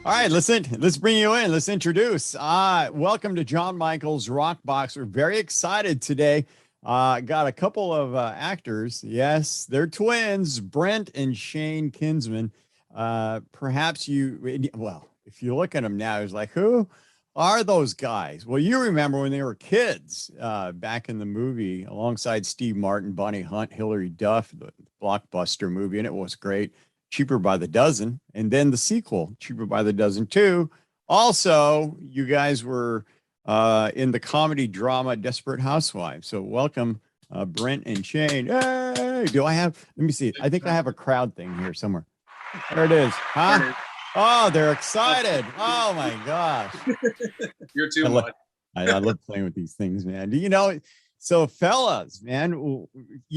All right, let's bring you in. Let's introduce. Welcome to John Michael's Rock Box. We're very excited today. Got a couple of actors. Yes, they're twins, Brent and Shane Kinsman. Perhaps if you look at them now, it's like, who are those guys? Well, you remember when they were kids back in the movie alongside Steve Martin, Bonnie Hunt, Hilary Duff, the blockbuster movie, and it was great. Cheaper by the Dozen, and then the sequel, Cheaper by the Dozen 2. Also, you guys were in the comedy drama Desperate Housewives. So welcome, Brent and Shane. Hey, let me see. I think I have a crowd thing here somewhere. There it is. Huh? Oh, they're excited. Oh my gosh. You're too much. I love playing with these things, man. So fellas, man,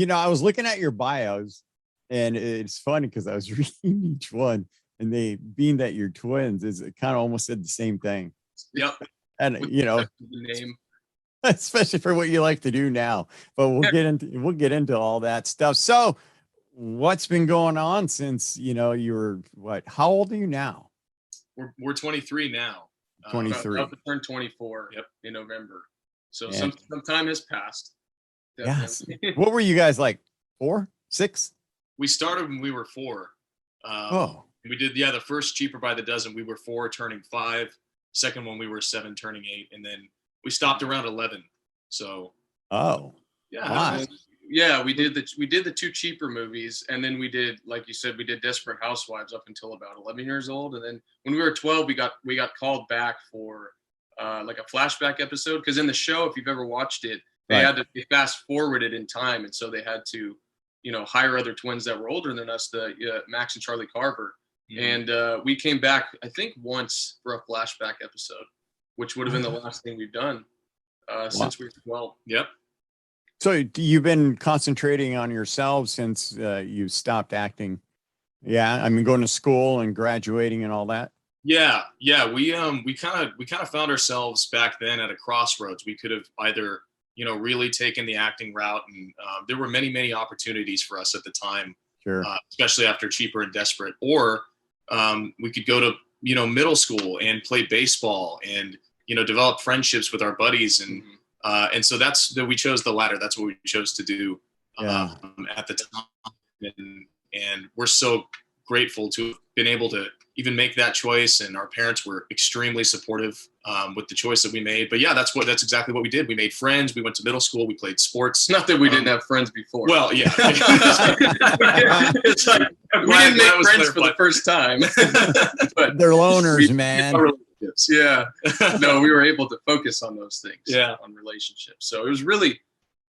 I was looking at your bios. And it's funny because I was reading each one, and being that you're twins, it kind of almost said the same thing. Yep. And the name, especially for what you like to do now. But we'll get into all that stuff. So, what's been going on since you were what? How old are you now? We're 23 now. 23. About to turn 24. Yep, in November. So some time has passed. Yes. What were you guys like? 4, 6? We started when we were 4. We did, the first Cheaper by the Dozen, we were 4 turning 5. Second one, we were 7 turning 8. And then we stopped around 11. So. Yeah. We did the 2 Cheaper movies. And then we did, like you said, we did Desperate Housewives up until about 11 years old. And then when we were 12, we got called back for like a flashback episode. Because in the show, if you've ever watched it, they fast forwarded in time. And so they had to hire other twins that were older than us, Max and Charlie Carver. Mm-hmm. And we came back, I think, once for a flashback episode, which would have been the last thing we've done since we were 12. Yep. So you've been concentrating on yourselves since you stopped acting. Yeah. I mean, going to school and graduating and all that. Yeah. We kind of found ourselves back then at a crossroads. We could have either really taken the acting route. And there were many, many opportunities for us at the time, sure. Especially after Cheaper and Desperate. Or we could go to, middle school and play baseball and, develop friendships with our buddies. And so we chose the latter. That's what we chose to do at the time. And we're so grateful to have been able to even make that choice, and our parents were extremely supportive with the choice that we made. But yeah, that's exactly what we did. We made friends. We went to middle school. We played sports. Not that we didn't have friends before. Well, yeah. It's like, we didn't make friends for the first time. But they're loners, man. Yeah. No, we were able to focus on those things. Yeah. On relationships. So it was really,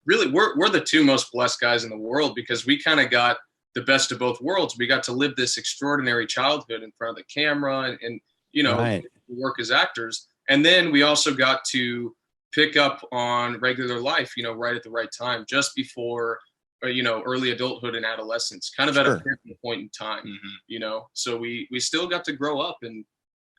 we're the 2 most blessed guys in the world, because we kind of got the best of both worlds. We got to live this extraordinary childhood in front of the camera and right. work as actors. And then we also got to pick up on regular life, right at the right time, just before, early adulthood and adolescence, kind of at a pivotal point in time, So we still got to grow up and,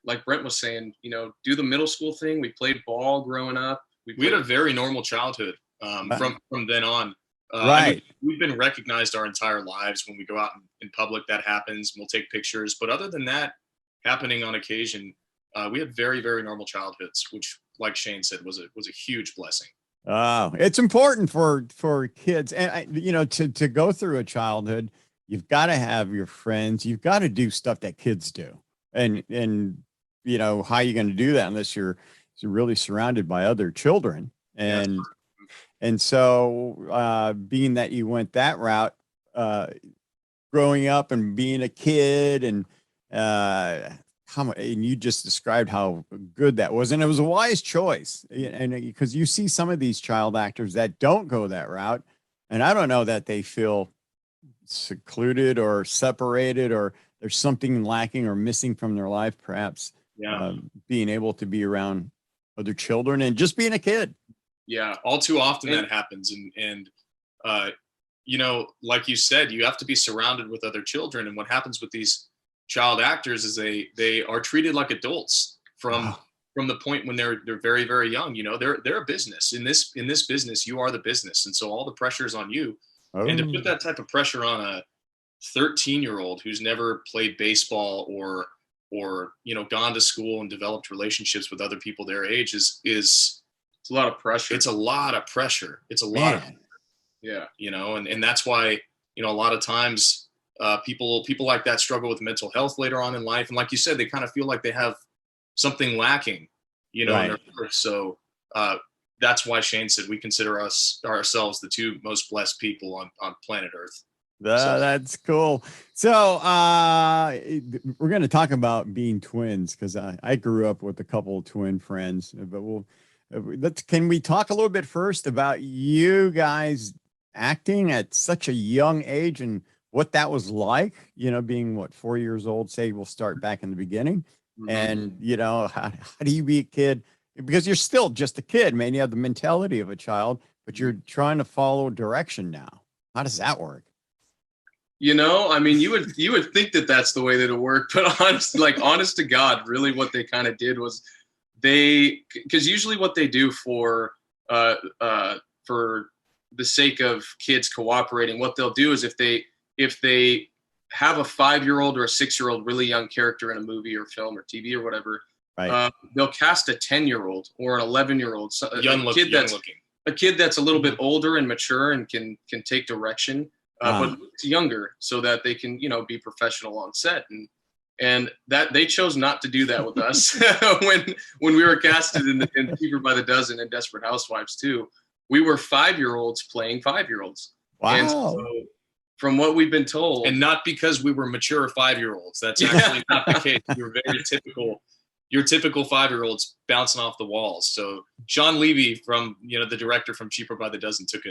like Brent was saying, do the middle school thing. We played ball growing up. We had a very normal childhood from then on. Right. I mean, we've been recognized our entire lives. When we go out in public, that happens. We'll take pictures. But other than that happening on occasion, we had very, very normal childhoods, which, like Shane said, was a huge blessing. Oh, it's important for kids. And, to go through a childhood, you've got to have your friends. You've got to do stuff that kids do. And how are you going to do that unless you're really surrounded by other children? And so being that you went that route, growing up and being a kid, and you just described how good that was. And it was a wise choice. And because you see some of these child actors that don't go that route, and I don't know that they feel secluded or separated, or there's something lacking or missing from their life, perhaps being able to be around other children and just being a kid. Yeah, all too often that happens. And like you said, you have to be surrounded with other children. And what happens with these child actors is they are treated like adults from the point when they're very, very young. They're a business. In this business, you are the business. And so all the pressure is on you. Oh. And to put that type of pressure on a 13-year-old who's never played baseball or you know, gone to school and developed relationships with other people their age is It's a lot of pressure. it's a lot of pressure. It's a lot of, yeah, you know, and that's why, you know, a lot of times people like that struggle with mental health later on in life. And like you said, they kind of feel like they have something lacking, you know, in their life. So that's why Shane said we consider ourselves the two most blessed people on planet Earth. That's cool. So we're going to talk about being twins, because I grew up with a couple of twin friends, but can we talk a little bit first about you guys acting at such a young age and what that was like, you know, being what, 4 years old, say we'll start back in the beginning. And, you know, how do you be a kid? Because you're still just a kid, man. You have the mentality of a child, but you're trying to follow direction now. How does that work? You know, I mean, you would think that that's the way that it worked, but honest to God, really what they kind of did was because usually what they do for the sake of kids cooperating, what they'll do is if they have a 5-year-old or a 6-year-old really young character in a movie or film or TV or whatever, they'll cast a 10-year-old or an 11-year-old, a kid that's a little bit older and mature and can take direction. But it's younger, so that they can, you know, be professional on set, and that they chose not to do that with us when we were casted in Cheaper by the Dozen and Desperate Housewives too. We were 5-year-olds playing 5-year-olds. Wow! And so, from what we've been told, and not because we were mature 5-year-olds. That's actually not the case. We were very typical. Your typical 5-year-olds bouncing off the walls. So Sean Levy, from, you know, the director from Cheaper by the Dozen, took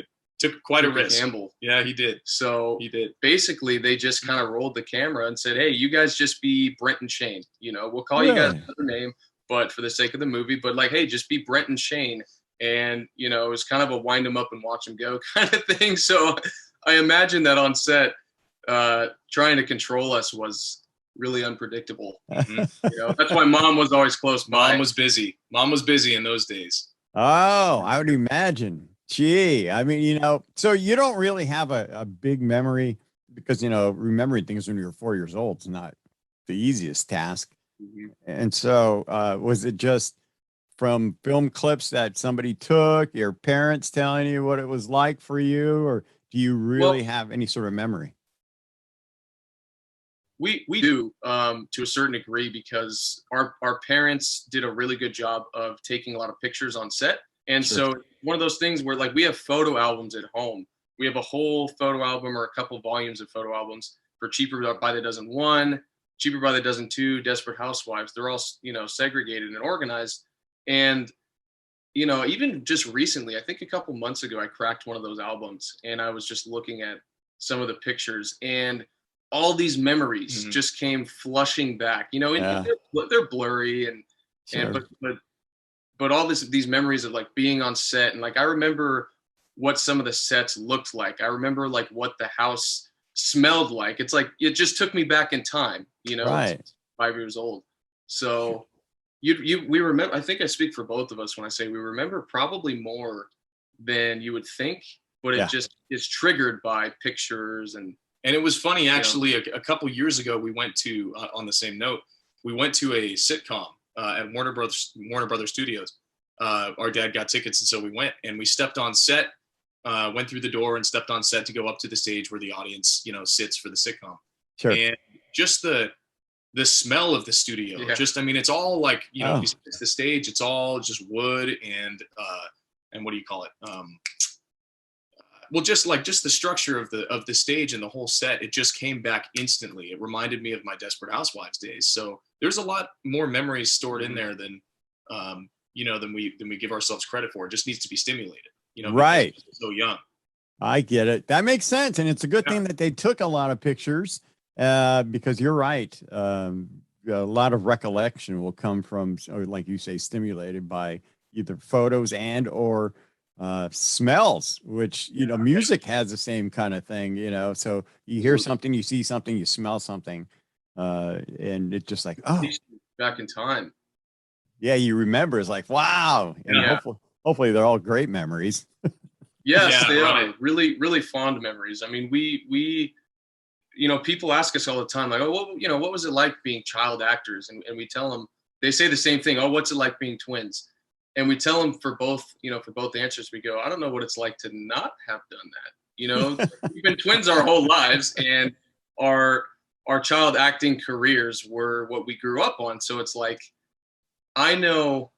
quite a risk. Gamble. Yeah, he did. So he did. Basically, they just kind of rolled the camera and said, "Hey, you guys just be Brent and Shane. You know, we'll call you guys another name, but for the sake of the movie, but like, hey, just be Brent and Shane." And you know, it was kind of a wind them up and watch them go kind of thing. So I imagine that on set, trying to control us was really unpredictable. You know, that's why Mom was always close by. Mom was busy. Mom was busy in those days. Oh, I would imagine. Gee, I mean, you know, so you don't really have a big memory, because, you know, remembering things when you're 4 years old is not the easiest task. And so was it just from film clips that somebody took, your parents telling you what it was like for you, or do you really have any sort of memory? We do to a certain degree, because our parents did a really good job of taking a lot of pictures on set. And so one of those things where, like, we have photo albums at home. We have a whole photo album or a couple volumes of photo albums for Cheaper by the Dozen 1, Cheaper by the Dozen 2, Desperate Housewives. They're all, you know, segregated and organized. And, you know, even just recently, I think a couple months ago, I cracked one of those albums and I was just looking at some of the pictures, and all these memories just came flushing back, you know, and they're blurry but all these memories of like being on set, and like I remember what some of the sets looked like. I remember like what the house smelled like. It's like it just took me back in time, you know, 5 years old. So we remember. I think I speak for both of us when I say we remember probably more than you would think, but it just is triggered by pictures and. And it was funny, actually, a couple years ago, we went to, on the same note, we went to a sitcom at Warner Brothers Studios. Our dad got tickets, and so we went, and we stepped on set, went through the door and stepped on set to go up to the stage where the audience, you know, sits for the sitcom. And just the smell of the studio, just, I mean, it's all like, you know, it's the stage, it's all just wood and what do you call it? Well, just the structure of the stage and the whole set, it just came back instantly. It reminded me of my Desperate Housewives days. So there's a lot more memories stored in there than, you know, than we give ourselves credit for. It just needs to be stimulated, you know, right? So young. I get it. That makes sense, and it's a good thing that they took a lot of pictures, because you're right. A lot of recollection will come from, or like you say, stimulated by either photos and or smells, which, you know, music has the same kind of thing, you know, so you hear something, you see something, you smell something, and it's just like, oh, back in time. Yeah, you remember. It's like, wow. And hopefully they're all great memories. Yes, they are really, really fond memories. I mean, we you know, people ask us all the time, like, oh, what was it like being child actors? And we tell them, they say the same thing. Oh, what's it like being twins? And we tell them for both answers, we go, I don't know what it's like to not have done that. You know, we've been twins our whole lives, and our child acting careers were what we grew up on. So it's like, I know,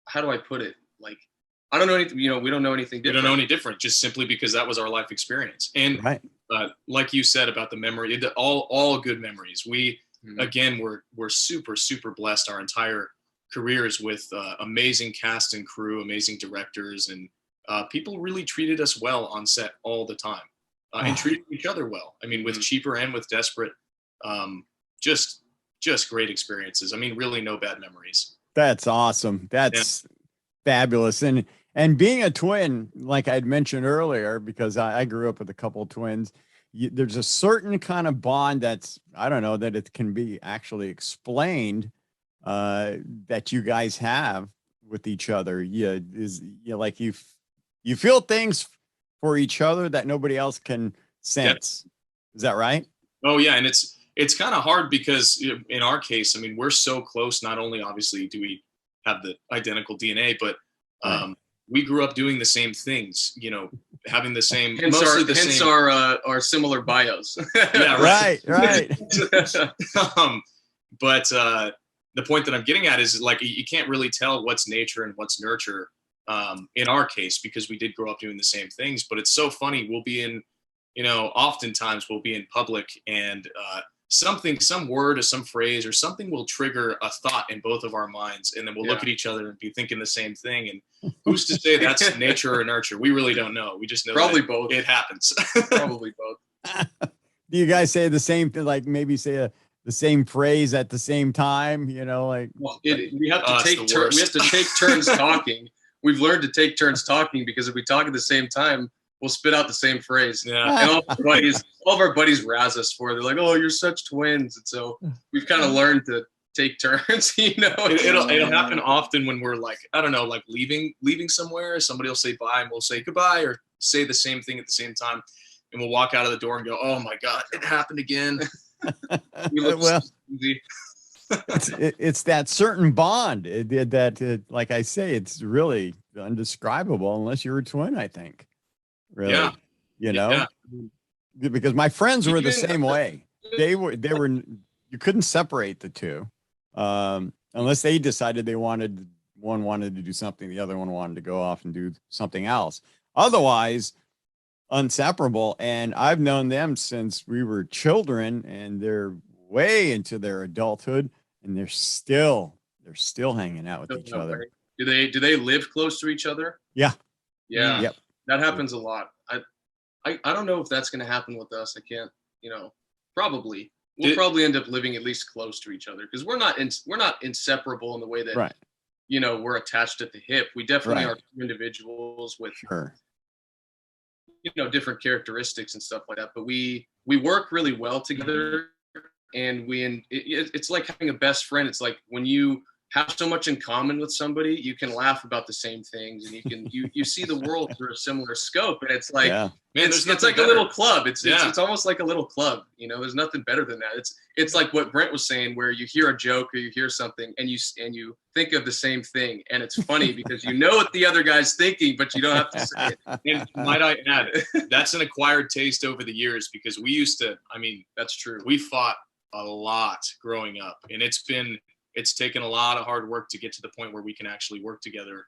how do I put it? Like, I don't know anything, you know, we don't know anything different. We don't know any different, just simply because that was our life experience. And like you said about the memory, all good memories. We, again, we're super, super blessed our entire careers with amazing cast and crew, amazing directors, and people really treated us well on set all the time, and treated each other well. I mean, with Cheaper and with Desperate, just great experiences. I mean, really no bad memories. That's awesome. That's fabulous. And being a twin, like I'd mentioned earlier, because I grew up with a couple of twins, there's a certain kind of bond that's, I don't know, that it can be actually explained, that you guys have with each other. Like you feel things for each other that nobody else can sense. Is that right? Oh yeah. And it's kind of hard because in our case, I mean, we're so close. Not only obviously do we have the identical DNA, but we grew up doing the same things, you know, having the same, hence our similar bios. Yeah, right. But the point that I'm getting at is, like, you can't really tell what's nature and what's nurture in our case, because we did grow up doing the same things. But it's so funny. We'll be in, you know, oftentimes we'll be in public, and some word or some phrase or something will trigger a thought in both of our minds, and then we'll look at each other and be thinking the same thing. And who's to say that's nature or nurture? We really don't know. We just know probably both. It happens. Probably both. Do you guys say the same thing? Like maybe say the same phrase at the same time? You know, like, well, we have to take turns talking. We've learned to take turns talking, because if we talk at the same time, we'll spit out the same phrase. Yeah. And all of our buddies razz us for it. They're like, oh, you're such twins. And so we've kind of learned to take turns, you know. It'll happen often when we're like, I don't know, like leaving somewhere. Somebody will say bye and we'll say goodbye, or say the same thing at the same time. And we'll walk out of the door and go, oh my God, it happened again. It's that certain bond that like I say, it's really undescribable unless you're a twin, I think. Really, you know, because my friends were the same way. They were, you couldn't separate the two, unless they decided one wanted to do something, the other one wanted to go off and do something else. Otherwise, inseparable. And I've known them since we were children, and they're way into their adulthood, and they're still hanging out with each other. Do they live close to each other? Yeah. Yep. That happens a lot. I don't know if that's going to happen with us. I can't, you know, probably. We'll probably end up living at least close to each other, because we're not inseparable in the way that, you know, we're attached at the hip. We definitely are two individuals with, you know, different characteristics and stuff like that. But we work really well together, and it's like having a best friend. It's like when you have so much in common with somebody, you can laugh about the same things, and you see the world through a similar scope. And it's like, man, it's like a little club. It's almost like a little club. You know, there's nothing better than that. It's like what Brent was saying, where you hear a joke or you hear something and you think of the same thing, and it's funny because you know what the other guy's thinking, but you don't have to say it. And might I add, that's an acquired taste over the years, because we used to, I mean, that's true. We fought a lot growing up, and it's taken a lot of hard work to get to the point where we can actually work together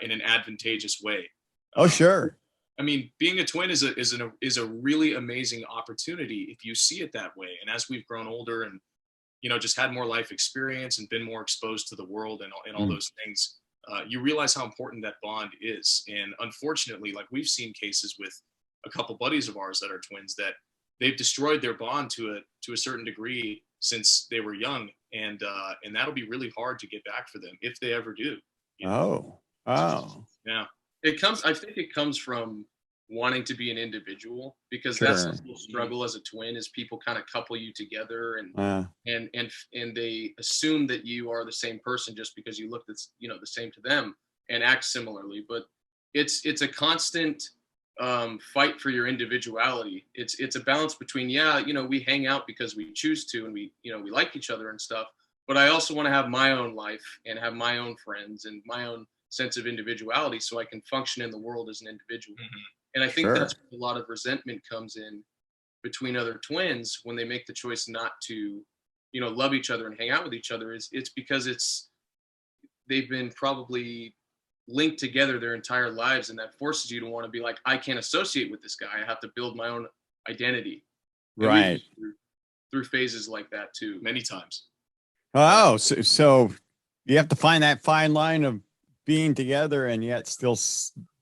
in an advantageous way. Oh, sure. I mean, being a twin is a really amazing opportunity if you see it that way. And as we've grown older and, you know, just had more life experience and been more exposed to the world and all those things, you realize how important that bond is. And unfortunately, like, we've seen cases with a couple buddies of ours that are twins that they've destroyed their bond to a certain degree since they were young, and that'll be really hard to get back for them if they ever do. You know? Yeah. I think it comes from wanting to be an individual, because that's the whole struggle as a twin, is people kind of couple you together and they assume that you are the same person just because you look the same to them and act similarly. But it's a constant fight for your individuality. It's a balance between, yeah, we hang out because we choose to and we like each other and stuff, but I also want to have my own life and have my own friends and my own sense of individuality so I can function in the world as an individual. And I think that's where a lot of resentment comes in between other twins when they make the choice not to, love each other and hang out with each other. It's because they've been probably linked together their entire lives, and that forces you to want to be like, I can't associate with this guy. I have to build my own identity. And Right. through phases like that too, many times. Oh, so you have to find that fine line of being together and yet still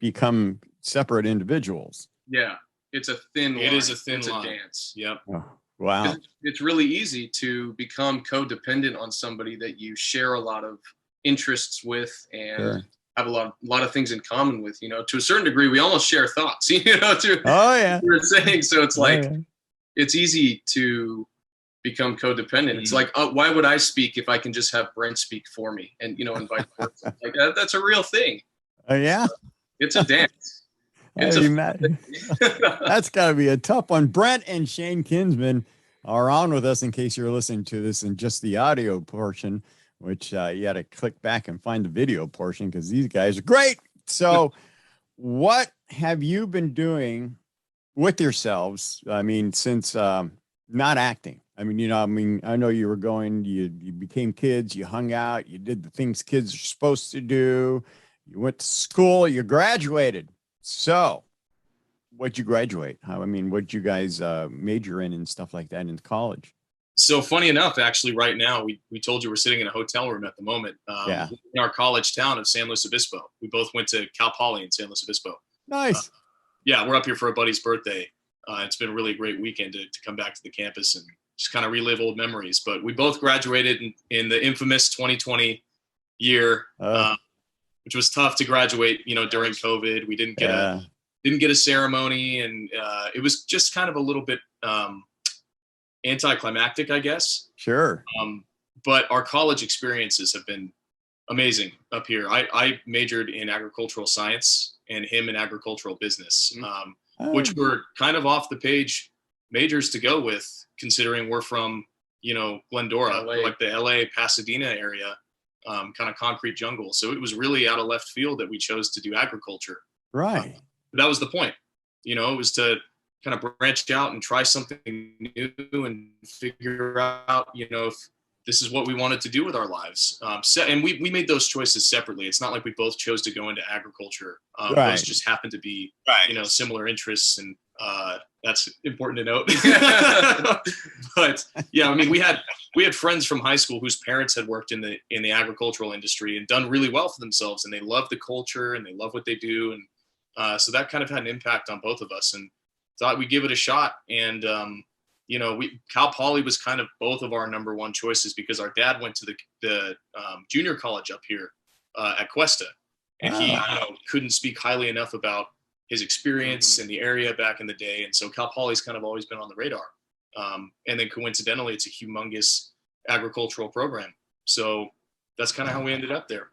become separate individuals. Yeah, it's a thin line. It is a thin it's line. a dance. Yep. Oh, wow. It's really easy to become codependent on somebody that you share a lot of interests with and have a lot of things in common with. To a certain degree, we almost share thoughts. Oh yeah. We're saying so. It's like it's easy to become codependent. It's like, why would I speak if I can just have Brent speak for me? And and vice versa. Like that's a real thing. Oh yeah. It's a dance. That's got to be a tough one. Brent and Shane Kinsman are on with us in case you're listening to this in just the audio portion, which you got to click back and find the video portion because these guys are great. So what have you been doing with yourselves? I mean, since not acting. I mean, I know you were you became kids, you hung out, you did the things kids are supposed to do. You went to school, you graduated. So what'd you graduate? What'd you guys major in and stuff like that in college? So funny enough, actually, right now, we told you we're sitting in a hotel room at the moment in our college town of San Luis Obispo. We both went to Cal Poly in San Luis Obispo. Nice. Yeah, we're up here for a buddy's birthday. It's been a really great weekend to come back to the campus and just kind of relive old memories. But we both graduated in the infamous 2020 year, which was tough to graduate, during COVID. We didn't get a ceremony, and it was just kind of a little bit anticlimactic, I guess. Sure. But our college experiences have been amazing up here. I majored in agricultural science and him in agricultural business, which were kind of off the page majors to go with, considering we're from, Glendora, like the LA, Pasadena area, kind of concrete jungle. So it was really out of left field that we chose to do agriculture. Right. But that was the point. It was to kind of branch out and try something new and figure out, if this is what we wanted to do with our lives. And we made those choices separately. It's not like we both chose to go into agriculture. Those just happened to be, similar interests, and that's important to note. But yeah, we had friends from high school whose parents had worked in the agricultural industry and done really well for themselves, and they love the culture and they love what they do. And so that kind of had an impact on both of us, and thought we'd give it a shot. And Cal Poly was kind of both of our number one choices because our dad went to the junior college up here at Cuesta, and he couldn't speak highly enough about his experience in the area back in the day. And so Cal Poly's kind of always been on the radar. And then coincidentally, it's a humongous agricultural program. So that's kind of how we ended up there.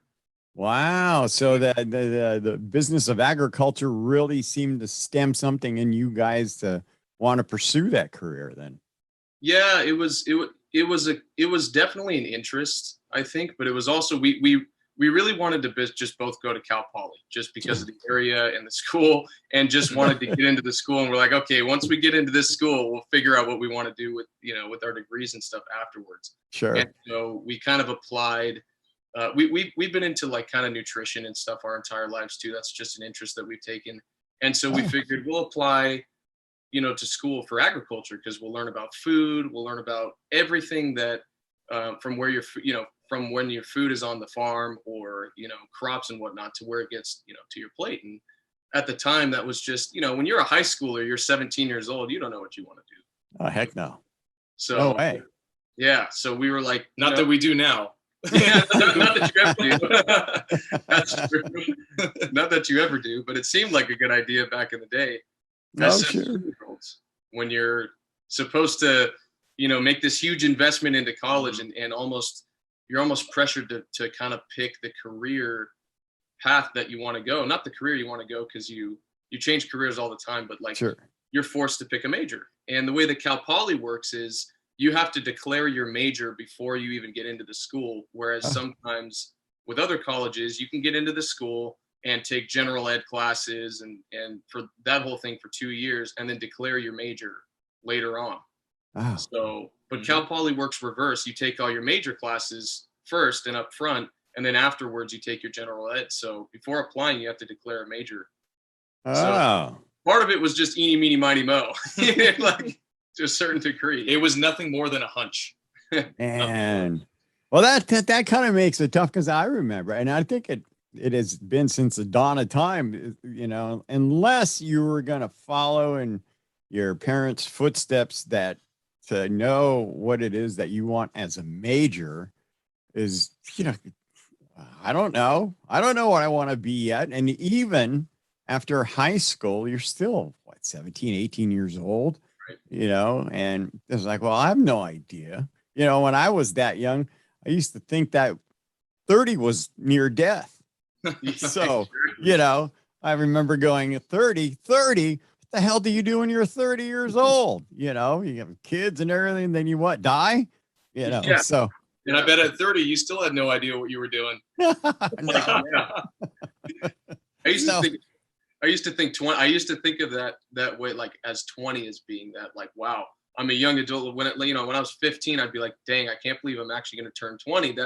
Wow. So the business of agriculture really seemed to stem something in you guys to want to pursue that career then. Yeah, it was definitely an interest, I think, but it was also, we really wanted to just both go to Cal Poly just because of the area and the school, and just wanted to get into the school. And we're like, okay, once we get into this school, we'll figure out what we want to do with, with our degrees and stuff afterwards. Sure. And so we kind of applied, we've been into like kind of nutrition and stuff our entire lives too. That's just an interest that we've taken. And so we figured we'll apply, to school for agriculture, because we'll learn about food. We'll learn about everything that, from where from when your food is on the farm, or, crops and whatnot, to where it gets, to your plate. And at the time that was just, when you're a high schooler, you're 17 years old, you don't know what you want to do. Oh, heck no. So, no way. Yeah. So we were like, not that we do now. Yeah, not that you ever do. That's true. Not that you ever do, but it seemed like a good idea back in the day. Sure. When you're supposed to, make this huge investment into college, and you're almost pressured to kind of pick the career path that you want to go. Not the career you want to go because you you change careers all the time, but like Sure. you're forced to pick a major. And the way that Cal Poly works is you have to declare your major before you even get into the school. Whereas sometimes with other colleges, you can get into the school and take general ed classes and for that whole thing for 2 years and then declare your major later on. Oh. So, but Cal Poly works reverse. You take all your major classes first and up front, and then afterwards you take your general ed. So before applying, you have to declare a major. Oh. So part of it was just eeny, meeny, miny, mo, like to a certain degree. It was nothing more than a hunch. And well, that kind of makes it tough because I remember, and I think it has been since the dawn of time, you know, unless you were going to follow in your parents' footsteps, that to know what it is that you want as a major is, you know, I don't know what I want to be yet. And even after high school, you're still what, 17, 18 years old, right. You know, and it's like, well, I have no idea. You know, when I was that young, I used to think that 30 was near death. So, you know, I remember going 30, what the hell do you do when you're 30 years old? You know, you have kids and everything, then you what, die? You know, Yeah. so. And I bet at 30, you still had no idea what you were doing. No. I used to think 20. I used to think of that way, like as 20 as being that, like, wow, I'm a young adult. When I was 15, I'd be like, dang, I can't believe I'm actually going to turn 20.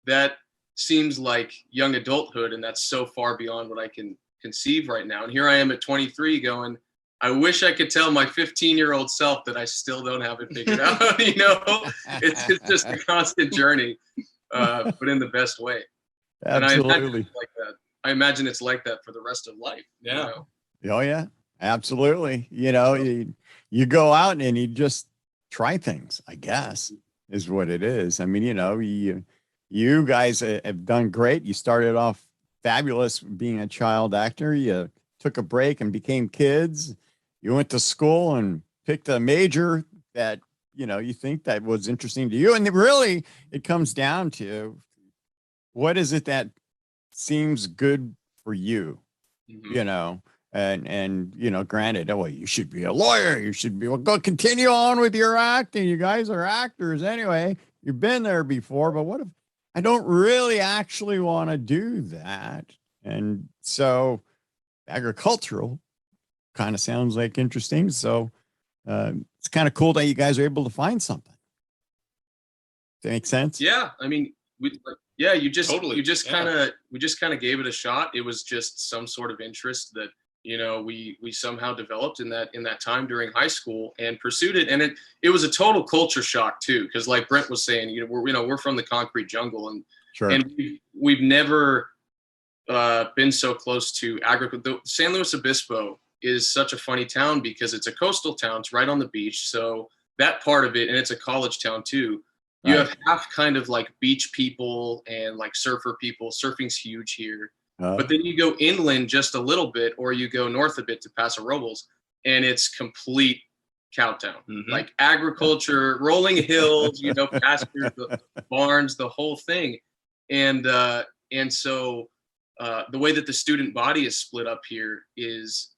That seems like young adulthood, and that's so far beyond what I can conceive right now. And here I am at 23 going, I wish I could tell my 15-year-old self that I still don't have it figured out. You know, it's just a constant journey, but in the best way. Absolutely. And I imagine it's like that for the rest of life. Yeah. You know? Oh yeah, absolutely. You know, you go out and you just try things, I guess, is what it is. I mean, you know, you guys have done great. You started off fabulous being a child actor. You took a break and became kids. You went to school and picked a major that, you know, you think that was interesting to you. And really, it comes down to what is it that seems good for you, you know, and, you know, granted, oh, well, you should be a lawyer. You should be, well, go continue on with your acting. You guys are actors anyway. You've been there before, but what if I don't really actually want to do that? And so agricultural kind of sounds like interesting. So it's kind of cool that you guys are able to find something. Does that make sense? Yeah. I mean, we just kind of gave it a shot. It was just some sort of interest that, you know, we somehow developed in that time during high school and pursued it. And it was a total culture shock too. Cause like Brent was saying, we're from the concrete jungle and, sure. And we've never been so close to agriculture. San Luis Obispo is such a funny town because it's a coastal town. It's right on the beach. So that part of it, and it's a college town too. You have half kind of like beach people and like surfer people. Surfing's huge here. But then you go inland just a little bit, or you go north a bit to Paso Robles, and it's complete cow town. Like agriculture, rolling hills, you know, pastures, the barns, the whole thing. And so the way that the student body is split up here is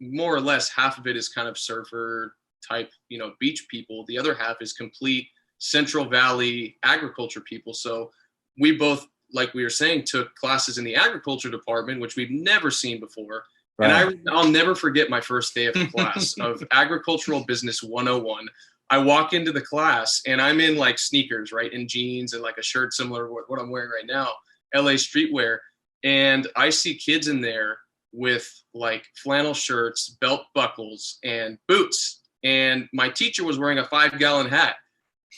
more or less half of it is kind of surfer type, you know, beach people. The other half is complete Central Valley agriculture people. So we both, like we were saying, took classes in the agriculture department, which we've never seen before. Right. And I'll never forget my first day of class of Agricultural Business 101. I walk into the class and I'm in like sneakers, right, and jeans and like a shirt similar to what I'm wearing right now, LA streetwear. And I see kids in there with like flannel shirts, belt buckles, and boots. And my teacher was wearing a 5-gallon hat.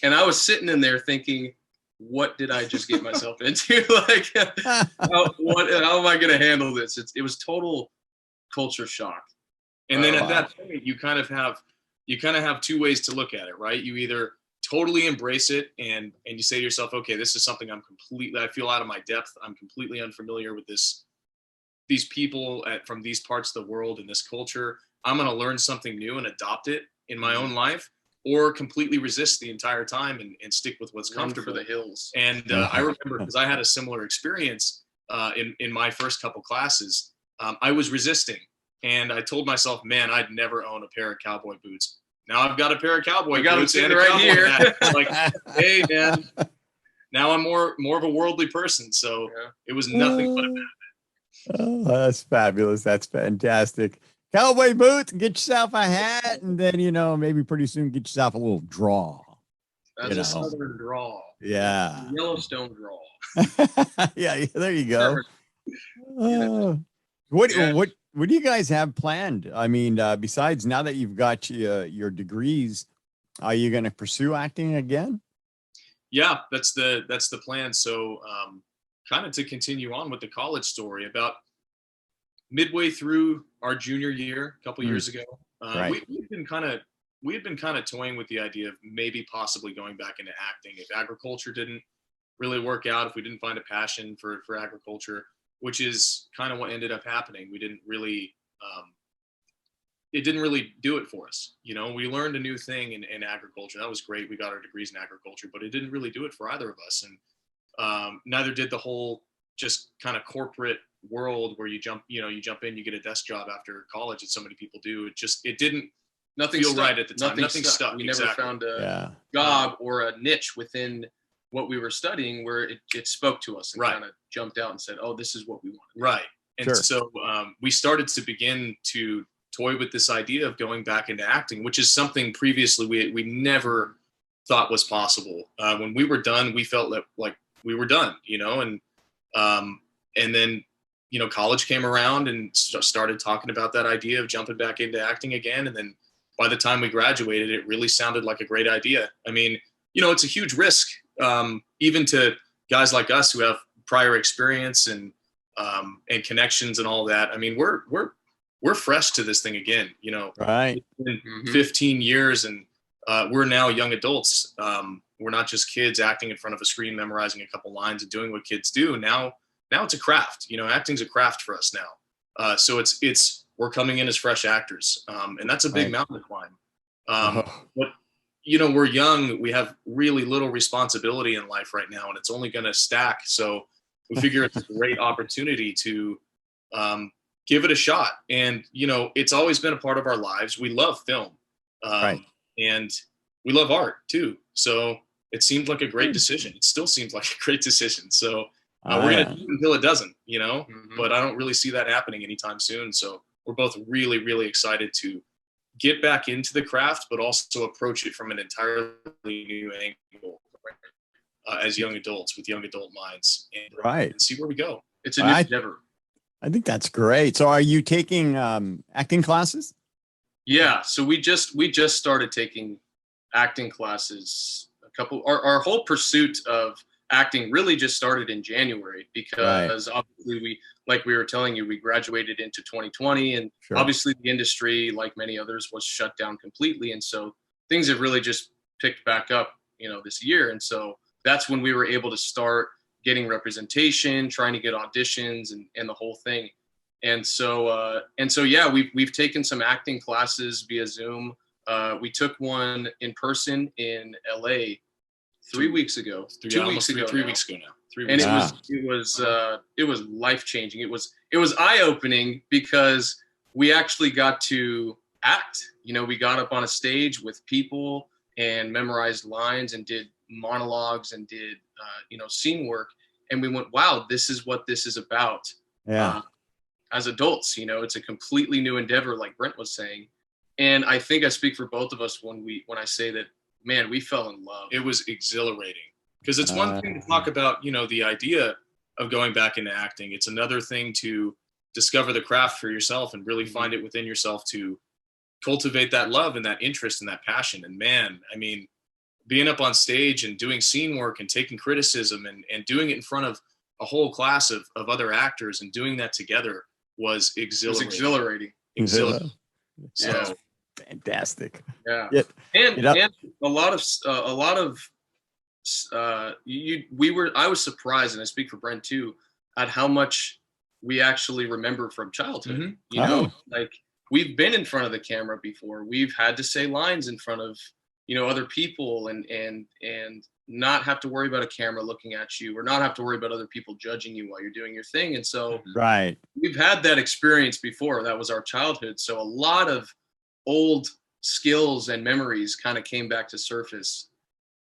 And I was sitting in there thinking, what did I just get myself into? Like, how am I going to handle this? It was total culture shock. And then at that point, you kind of have two ways to look at it, right? You either totally embrace it and you say to yourself, okay, this is something I feel out of my depth. I'm completely unfamiliar with these people from these parts of the world and this culture. I'm going to learn something new and adopt it in my own life. Or completely resist the entire time and stick with what's comfortable. For the hills. And I remember because I had a similar experience in my first couple classes. I was resisting And I told myself, man, I'd never own a pair of cowboy boots. Now I've got a pair of cowboy boots and a right cowboy here. hat. It's like, hey, man, now I'm more of a worldly person. So it was nothing but a Oh, that's fabulous. That's fantastic. Cowboy boots, get yourself a hat, and then, maybe pretty soon get yourself a little draw. That's a southern draw. Yeah. Yellowstone draw. Yeah, there you go. What do you guys have planned? I mean, besides now that you've got your degrees, are you going to pursue acting again? Yeah, that's the plan. So kind of to continue on with the college story, about midway through our junior year, a couple years ago, Right. we had been kind of toying with the idea of maybe possibly going back into acting if agriculture didn't really work out, if we didn't find a passion for agriculture, which is kind of what ended up happening. We didn't really it didn't really do it for us. We learned a new thing in agriculture. That was great. We got our degrees in agriculture, but it didn't really do it for either of us. And neither did the whole just kind of corporate world where you jump in, you get a desk job after college, that so many people do. It didn't feel right at the time. Nothing stuck. We never found a job or a niche within what we were studying where it spoke to us and kind of jumped out and said, oh, this is what we want. Right. And so we started to begin to toy with this idea of going back into acting, which is something previously we never thought was possible. When we were done, we felt like we were done, and then, college came around and started talking about that idea of jumping back into acting again. And then by the time we graduated, it really sounded like a great idea. I mean, it's a huge risk, even to guys like us who have prior experience and connections and all that. I mean, we're fresh to this thing again, Right. It's been 15 years and we're now young adults. We're not just kids acting in front of a screen, memorizing a couple lines and doing what kids do. Now it's a craft, acting's a craft for us now. So we're coming in as fresh actors. And that's a big mountain to climb. But we're young, we have really little responsibility in life right now, and it's only going to stack. So we figure it's a great opportunity to give it a shot. And, it's always been a part of our lives. We love film and we love art too. So it seemed like a great decision. It still seems like a great decision. So we're going to do it until it doesn't, but I don't really see that happening anytime soon. So we're both really, really excited to get back into the craft, but also approach it from an entirely new angle as young adults with young adult minds and see where we go. It's a new endeavor. I think that's great. So are you taking acting classes? Yeah. So we just started taking acting classes. Our whole pursuit of acting really just started in January because obviously like we were telling you, we graduated into 2020 and obviously the industry, like many others, was shut down completely. And so things have really just picked back up, this year. And so that's when we were able to start getting representation, trying to get auditions and the whole thing. And so yeah, we've taken some acting classes via Zoom. We took one in person in LA 3 weeks ago. 3 weeks ago now. And it was life-changing. It was eye-opening because we actually got to act. We got up on a stage with people and memorized lines and did monologues and did scene work, and we went, wow, this is what this is about. As adults, it's a completely new endeavor, like Brent was saying. And I think I speak for both of us when I say that, man, we fell in love. It was exhilarating because it's one thing to talk about, the idea of going back into acting. It's another thing to discover the craft for yourself and really find it within yourself to cultivate that love and that interest and that passion. And man, I mean, being up on stage and doing scene work and taking criticism and doing it in front of a whole class of other actors and doing that together was exhilarating. So fantastic. Yeah. And a lot of I was surprised, and I speak for Brent too, at how much we actually remember from childhood. Like we've been in front of the camera before. We've had to say lines in front of, other people and not have to worry about a camera looking at you, or not have to worry about other people judging you while you're doing your thing. And so Right. we've had that experience before. That was our childhood. So a lot of old skills and memories kind of came back to surface,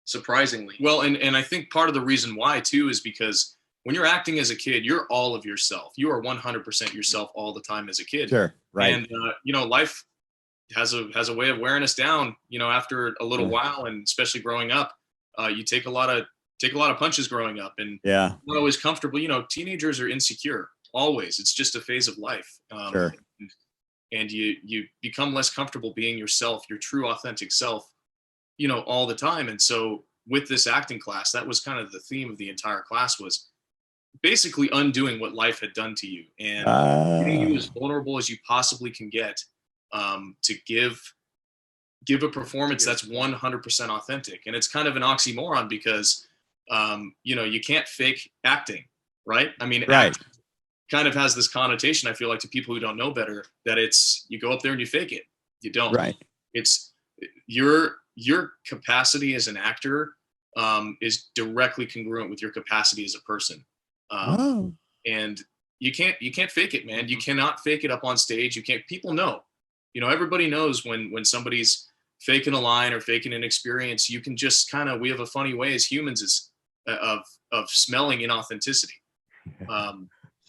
surprisingly. Well, and I think part of the reason why too is because when you're acting as a kid, you're all of yourself. You are 100% yourself all the time as a kid. Sure. Right. And you know, life has a way of wearing us down, you know, after a little while, and especially growing up, you take a lot of punches growing up, and Yeah. not always comfortable. You know, teenagers are insecure always. It's just a phase of life. Sure. And you become less comfortable being yourself, your true authentic self, you know, all the time. And so with this acting class, that was kind of the theme of the entire class, was basically undoing what life had done to you and getting you as vulnerable as you possibly can get, to give a performance that's 100% authentic. And it's kind of an oxymoron because, you know, you can't fake acting, right? I mean, Right. act kind of has this connotation, I feel like, to people who don't know better, that it's, you go up there and you fake it. You don't. Right. It's your capacity as an actor is directly congruent with your capacity as a person. And you can't fake it, man. You cannot fake it up on stage. You can't. People know. You know, everybody knows when somebody's faking a line or faking an experience. You can just kind of, we have a funny way as humans of smelling inauthenticity.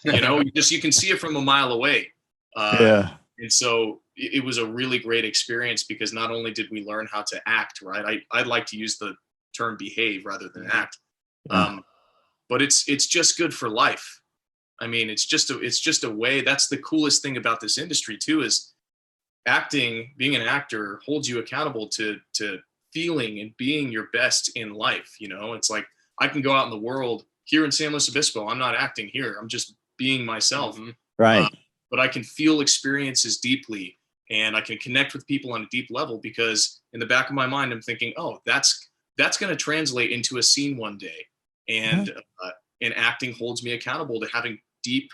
You know, you can see it from a mile away. Yeah. And so it was a really great experience because not only did we learn how to act, right? I'd like to use the term behave rather than act. But it's just good for life. I mean, it's just a way. That's the coolest thing about this industry too, is acting, being an actor holds you accountable to feeling and being your best in life. You know, it's like, I can go out in the world here in San Luis Obispo. I'm not acting here. I'm just being myself. Right. But I can feel experiences deeply, and I can connect with people on a deep level because in the back of my mind, I'm thinking, oh, that's going to translate into a scene one day. And acting holds me accountable to having deep,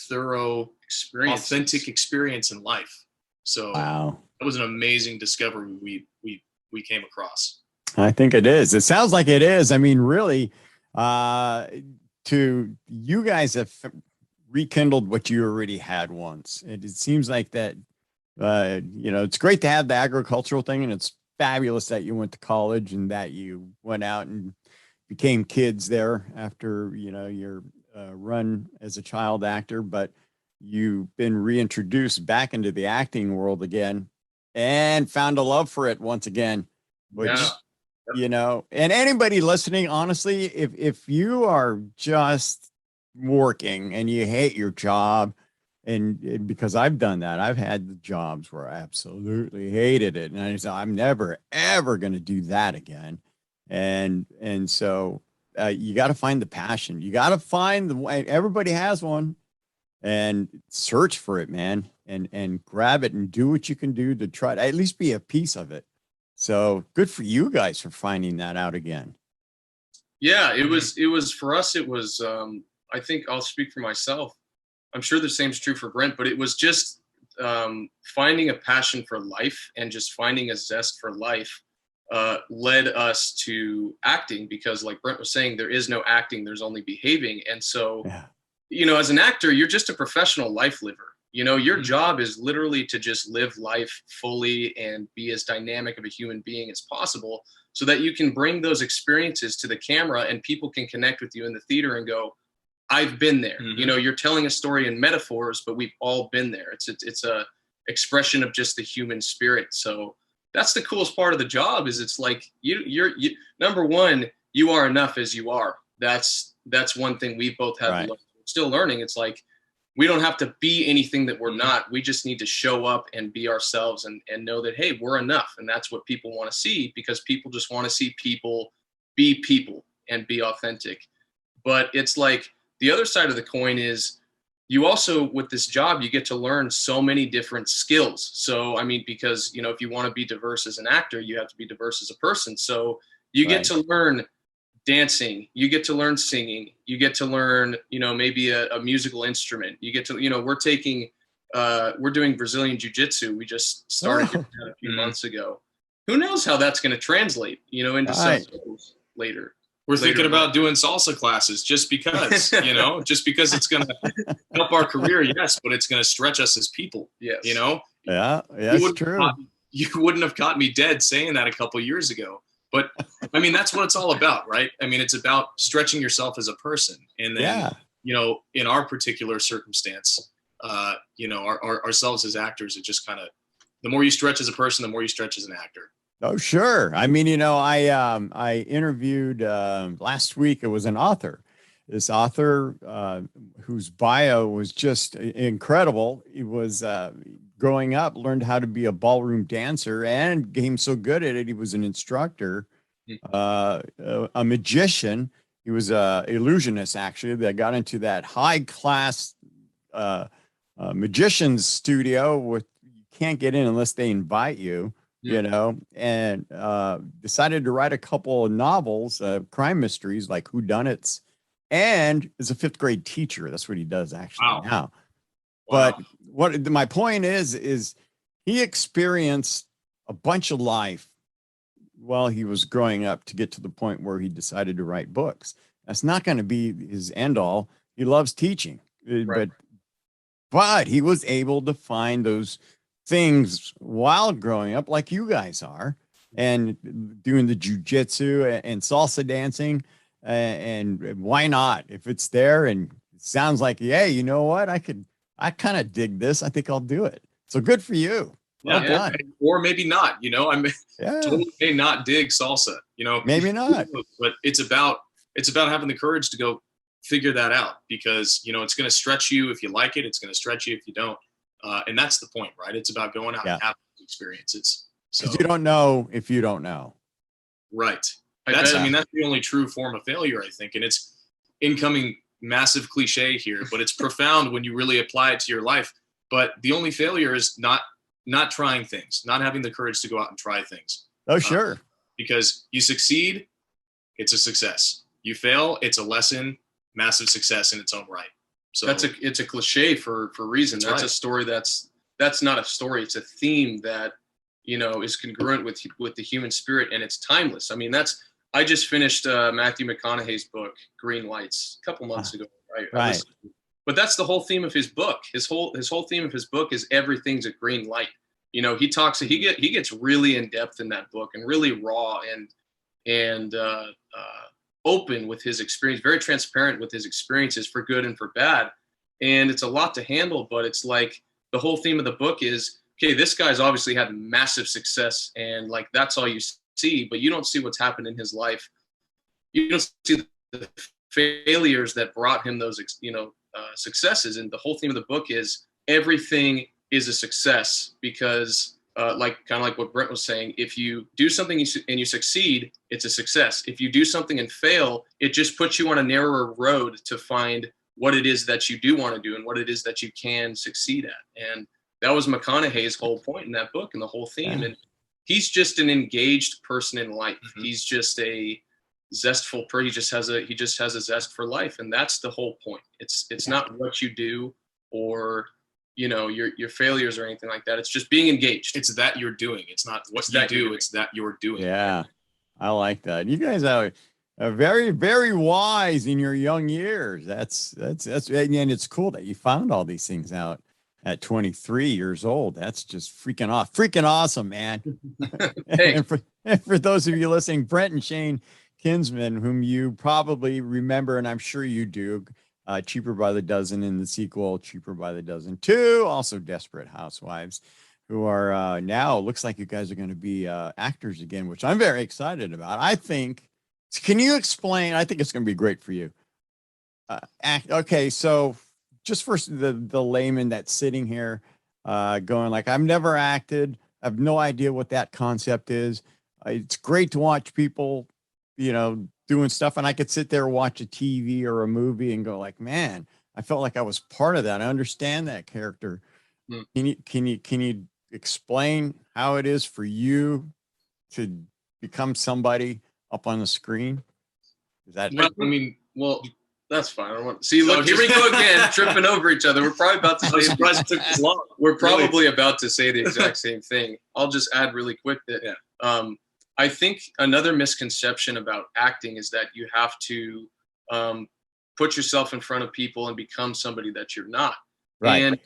thorough, authentic experience in life. So that was an amazing discovery we came across. I think it is. It sounds like it is. I mean, really, to you guys have rekindled what you already had once. It seems like that, you know, it's great to have the agricultural thing, and it's fabulous that you went to college and that you went out and became kids there after, you know, your run as a child actor, but you've been reintroduced back into the acting world again and found a love for it once again, which, you know, and anybody listening, honestly, if you are just working and you hate your job, and because I've done that, I've had the jobs where I absolutely hated it. And I said, I'm never, ever going to do that again. And so you got to find the passion. You got to find the way. Everybody has one, and search for it, man, and grab it and do what you can do to try to at least be a piece of it. So good for you guys for finding that out again. Yeah, it was for us. It was, I think I'll speak for myself. I'm sure the same is true for Brent, but it was just finding a passion for life and just finding a zest for life led us to acting, because like Brent was saying, there is no acting, there's only behaving. And so, you know, as an actor, you're just a professional life liver. You know, your job is literally to just live life fully and be as dynamic of a human being as possible, so that you can bring those experiences to the camera and people can connect with you in the theater and go, I've been there. You know, you're telling a story in metaphors, but we've all been there. It's a expression of just the human spirit. So that's the coolest part of the job, is it's like you're number one, you are enough as you are. That's one thing we both have still learning. It's like, we don't have to be anything that we're not. We just need to show up and be ourselves and know that, hey, we're enough. And that's what people want to see, because people just want to see people be people and be authentic. But it's like, the other side of the coin is, you also, with this job, you get to learn so many different skills. So, I mean, because, you know, if you want to be diverse as an actor, you have to be diverse as a person. So you get to learn dancing, you get to learn singing, you get to learn, you know, maybe a musical instrument. You get to, you know, we're doing Brazilian jiu-jitsu. We just started a few months ago. Who knows how that's going to translate, you know, into some skills later. We're thinking about doing salsa classes just because, you know, just because it's going to help our career. Yes. But it's going to stretch us as people. Yes. You know? Yeah. That's true. You wouldn't have caught me dead saying that a couple of years ago. But I mean, that's what it's all about, right? I mean, it's about stretching yourself as a person. And then, you know, in our particular circumstance, you know, ourselves as actors, it just kind of, the more you stretch as a person, the more you stretch as an actor. Oh, sure. I mean, you know, I interviewed last week. It was an author, this author whose bio was just incredible. He was growing up, learned how to be a ballroom dancer, and became so good at it. He was an instructor, a magician. He was a illusionist, actually, that got into that high class magician's studio with you can't get in unless they invite you. You know, and decided to write a couple of novels, crime mysteries like whodunits, and is a 5th grade teacher. That's what he does actually now. But what my point is he experienced a bunch of life while he was growing up to get to the point where he decided to write books. That's not going to be his end all. He loves teaching, but he was able to find those things while growing up, like you guys are, and doing the jujitsu and salsa dancing. And why not? If it's there and it sounds like, hey, you know what? I kind of dig this. I think I'll do it. So good for you. Or maybe not, you know, I mean, totally may not dig salsa, you know, maybe not, but it's about having the courage to go figure that out, because, you know, it's going to stretch you if you like it. It's going to stretch you if you don't. And that's the point, right? It's about going out and having experiences. So you don't know if you don't know. Right. I mean, that's the only true form of failure, I think. And it's incoming massive cliche here, but it's profound when you really apply it to your life. But the only failure is not trying things, not having the courage to go out and try things. Oh, sure. Because you succeed, it's a success. You fail, it's a lesson, massive success in its own right. So it's a cliche for a reason. That's a story that's not a story. It's a theme that, you know, is congruent with the human spirit, and it's timeless. I mean, I just finished Matthew McConaughey's book, Green Lights, a couple months ago. Right. But that's the whole theme of his book. His whole theme of his book is everything's a green light. You know, he gets really in depth in that book and really raw and open with his experience, very transparent with his experiences for good and for bad. And it's a lot to handle, but it's like the whole theme of the book is, okay, this guy's obviously had massive success, and like that's all you see, but you don't see what's happened in his life. You don't see the failures that brought him those, you know, successes. And the whole theme of the book is everything is a success because like kind of like what Brent was saying, if you do something and you succeed, it's a success. If you do something and fail, it just puts you on a narrower road to find what it is that you do want to do and what it is that you can succeed at. And that was McConaughey's whole point in that book and the whole theme. And he's just an engaged person in life. He's just a zestful person. He just has a zest for life. And that's the whole point. It's not what you do or, you know, your failures or anything like that. It's just being engaged. It's that you're doing. It's not what you do. It's that you're doing. Yeah. I like that. You guys are very, very wise in your young years. That's, and it's cool that you found all these things out at 23 years old. That's just freaking awesome, man. Hey. and for those of you listening, Brent and Shane Kinsman, whom you probably remember, and I'm sure you do, Cheaper by the Dozen in the sequel, Cheaper by the Dozen 2, also Desperate Housewives, who are now, looks like you guys are going to be actors again, which I'm very excited about. I think, can you explain? I think it's going to be great for you. Okay, so just for the layman that's sitting here going like, I've never acted. I have no idea what that concept is. It's great to watch people, you know, doing stuff, and I could sit there and watch a TV or a movie and go like, man, I felt like I was part of that. I understand that character. Can you explain how it is for you to become somebody up on the screen? Is that that's fine. I don't want to see. Look, here we go again, tripping over each other. We're probably about to say. Surprised it took this long. We're probably about to say the exact same thing. I'll just add really quick that I think another misconception about acting is that you have to put yourself in front of people and become somebody that you're not. Right. And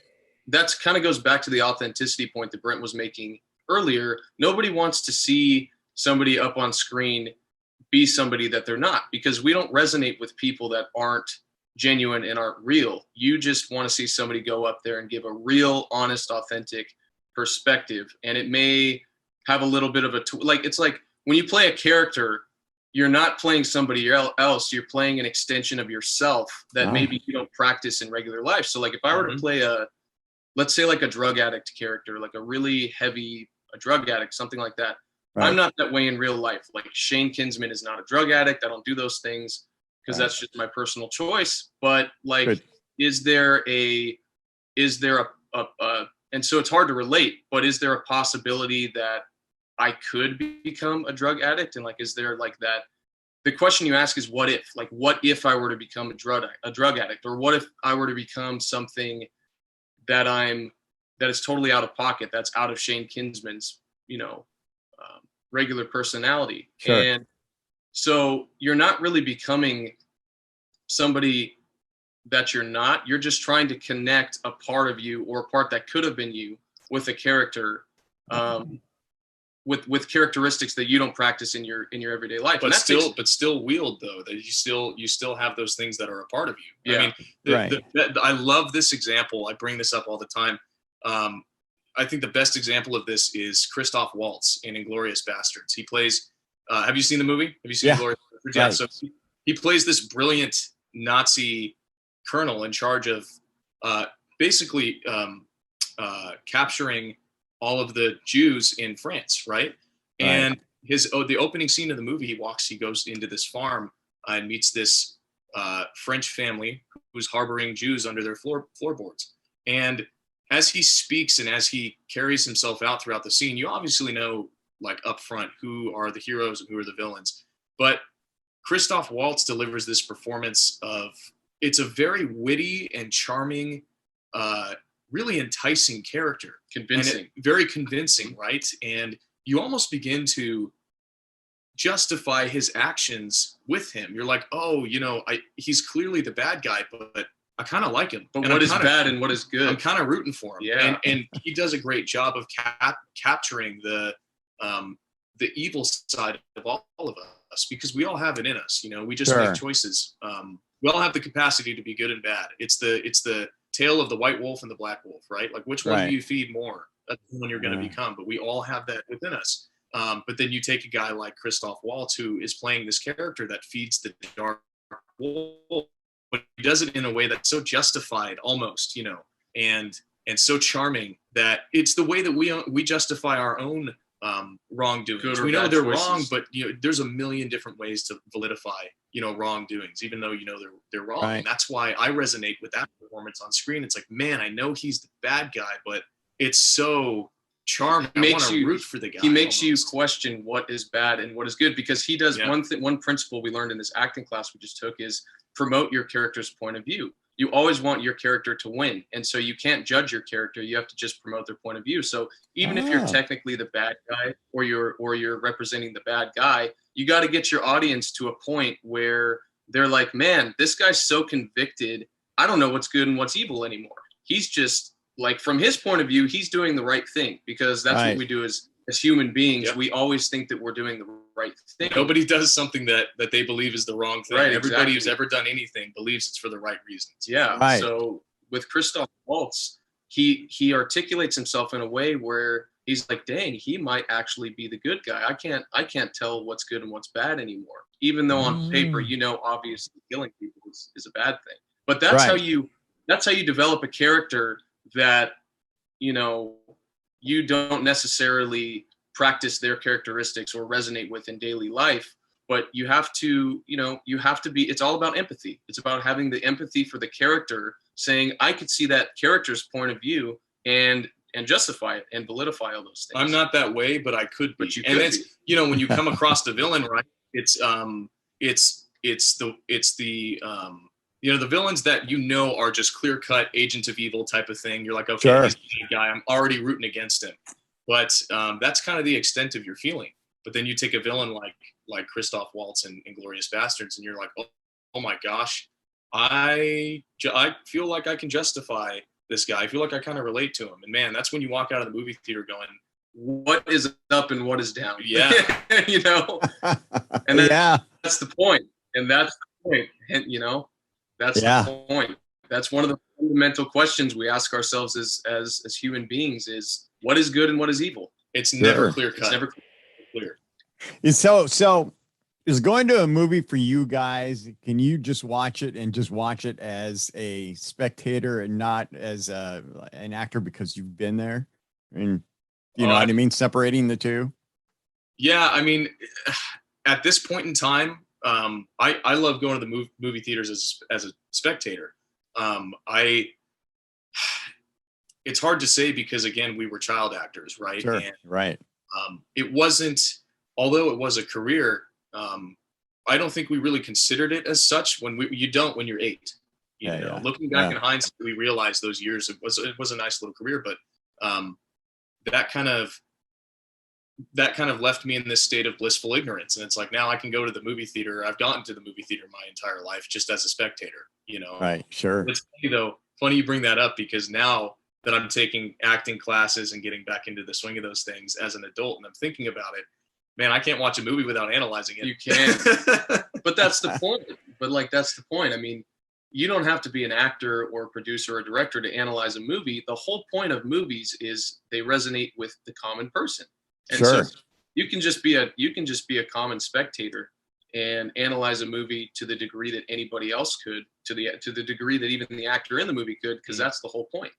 that's kind of goes back to the authenticity point that Brent was making earlier. Nobody wants to see somebody up on screen be somebody that they're not, because we don't resonate with people that aren't genuine and aren't real. You just want to see somebody go up there and give a real, honest, authentic perspective. And it may have a little bit of it's like when you play a character, you're not playing somebody else. You're playing an extension of yourself that maybe you don't practice in regular life. So like if I were to play let's say like a drug addict character, like a really heavy drug addict, something like that. Right. I'm not that way in real life. Like Shane Kinsman is not a drug addict. I don't do those things because that's just my personal choice. But like, is there a, and so it's hard to relate, but is there a possibility that I could become a drug addict? And like, is there like that, the question you ask is what if, like, what if I were to become a drug addict, or what if I were to become something that is totally out of pocket, that's out of Shane Kinsman's, regular personality. Sure. And so you're not really becoming somebody that you're not. You're just trying to connect a part of you, or a part that could have been you, with a character, with characteristics that you don't practice in your everyday life. But still wield, though, that you still have those things that are a part of you. Yeah. I mean, I love this example. I bring this up all the time. I think the best example of this is Christoph Waltz in Inglourious Bastards. He plays, have you seen the movie? Have you seen Inglourious Bastards? Yeah. So he plays this brilliant Nazi colonel in charge of basically capturing all of the Jews in France, right? And the opening scene of the movie, he goes into this farm and meets this French family who's harboring Jews under their floorboards. And as he speaks and as he carries himself out throughout the scene, you obviously know, like, up front, who are the heroes and who are the villains. But Christoph Waltz delivers this performance it's a very witty and charming, really enticing character. Convincing. Very convincing, right? And you almost begin to justify his actions with him. You're like, oh, he's clearly the bad guy, but I kind of like him. But what is bad and what is good? I'm kind of rooting for him. Yeah. And he does a great job of capturing the evil side of all of us, because we all have it in us. We just make choices. We all have the capacity to be good and bad. It's the tale of the white wolf and the black wolf, right? Like, which one do you feed more? That's the one you're going to become. But we all have that within us. But then you take a guy like Christoph Waltz, who is playing this character that feeds the dark wolf, but he does it in a way that's so justified almost, and so charming that it's the way that we justify our own wrongdoings. We know they're wrong, but there's a million different ways to validify, wrongdoings, even though they're wrong. Right. And that's why I resonate with that performance on screen. It's like, man, I know he's the bad guy, but it's so charming. I want to root for the guy. He makes you question what is bad and what is good, because he does one principle we learned in this acting class we just took is promote your character's point of view. You always want your character to win. And so you can't judge your character. You have to just promote their point of view. So even if you're technically the bad guy, or you're representing the bad guy, you got to get your audience to a point where they're like, man, this guy's so convicted. I don't know what's good and what's evil anymore. He's just, like, from his point of view, he's doing the right thing, because that's what we do as human beings. We always think that we're doing the right thing. Nobody does something that they believe is the wrong thing. Right, everybody who's ever done anything believes it's for the right reasons. Yeah. Right. So with Christoph Waltz, he articulates himself in a way where he's like, dang, he might actually be the good guy. I can't tell what's good and what's bad anymore. Even though on paper, obviously killing people is a bad thing. But that's how you develop a character that, you don't necessarily practice their characteristics or resonate with in daily life, but you have to be, it's all about empathy. It's about having the empathy for the character, saying, I could see that character's point of view and justify it and validify all those things. I'm not that way, but I could be. But you could be. When you come across the villain, right? It's the the villains that are just clear-cut agent of evil type of thing. You're like, okay, he's a good guy. I'm already rooting against him. But that's kind of the extent of your feeling. But then you take a villain like Christoph Waltz in Inglourious Bastards, and you're like, oh my gosh, I feel like I can justify this guy. I feel like I kind of relate to him. And man, that's when you walk out of the movie theater going, what is up and what is down? Yeah. You know? And that's the point. And that's the point. And, you know, that's the point. That's one of the fundamental questions we ask ourselves as human beings is what is good and what is evil? It's never clear cut. It's never clear. So is going to a movie for you guys, can you just watch it as a spectator and not as an actor because you've been there? And you know what I mean? Separating the two? Yeah, I mean, at this point in time, I love going to the movie theaters as a spectator. It's hard to say because, again, we were child actors, right? Sure, right. It wasn't, although it was a career, I don't think we really considered it as such when you don't when you're 8. You know, looking back in hindsight, we realized those years it was a nice little career, but that kind of left me in this state of blissful ignorance. And it's like, now I can go to the movie theater. I've gotten to the movie theater my entire life just as a spectator, you know? Right. Sure. It's funny though. Funny you bring that up because now that I'm taking acting classes and getting back into the swing of those things as an adult and I'm thinking about it, man, I can't watch a movie without analyzing it. You can, but that's the point. But like, that's the point. I mean, you don't have to be an actor or a producer or a director to analyze a movie. The whole point of movies is they resonate with the common person. And so you can just be a common spectator and analyze a movie to the degree that anybody else could, to the degree that even the actor in the movie could, because that's the whole point.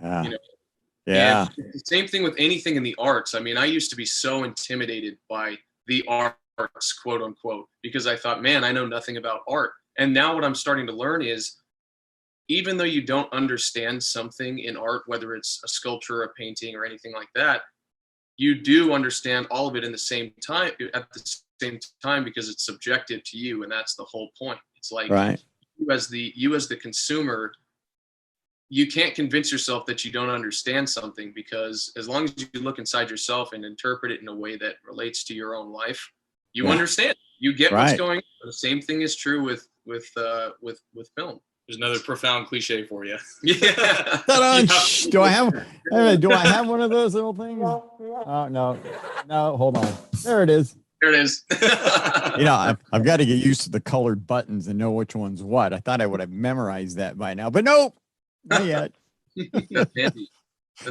You know? Yeah. And the same thing with anything in the arts. I mean, I used to be so intimidated by the arts, quote unquote, because I thought, man, I know nothing about art. And now what I'm starting to learn is, even though you don't understand something in art, whether it's a sculpture, a painting, or anything like that, you do understand all of it at the same time, because it's subjective to you, and that's the whole point. It's like you as the consumer, you can't convince yourself that you don't understand something, because as long as you look inside yourself and interpret it in a way that relates to your own life, you understand. You get what's going on. The same thing is true with film. There's another profound cliche for you. Yeah. Do I have one of those little things? Oh, no, hold on. There it is. There it is. You know, I've got to get used to the colored buttons and know which one's what. I thought I would have memorized that by now, but nope, not yet.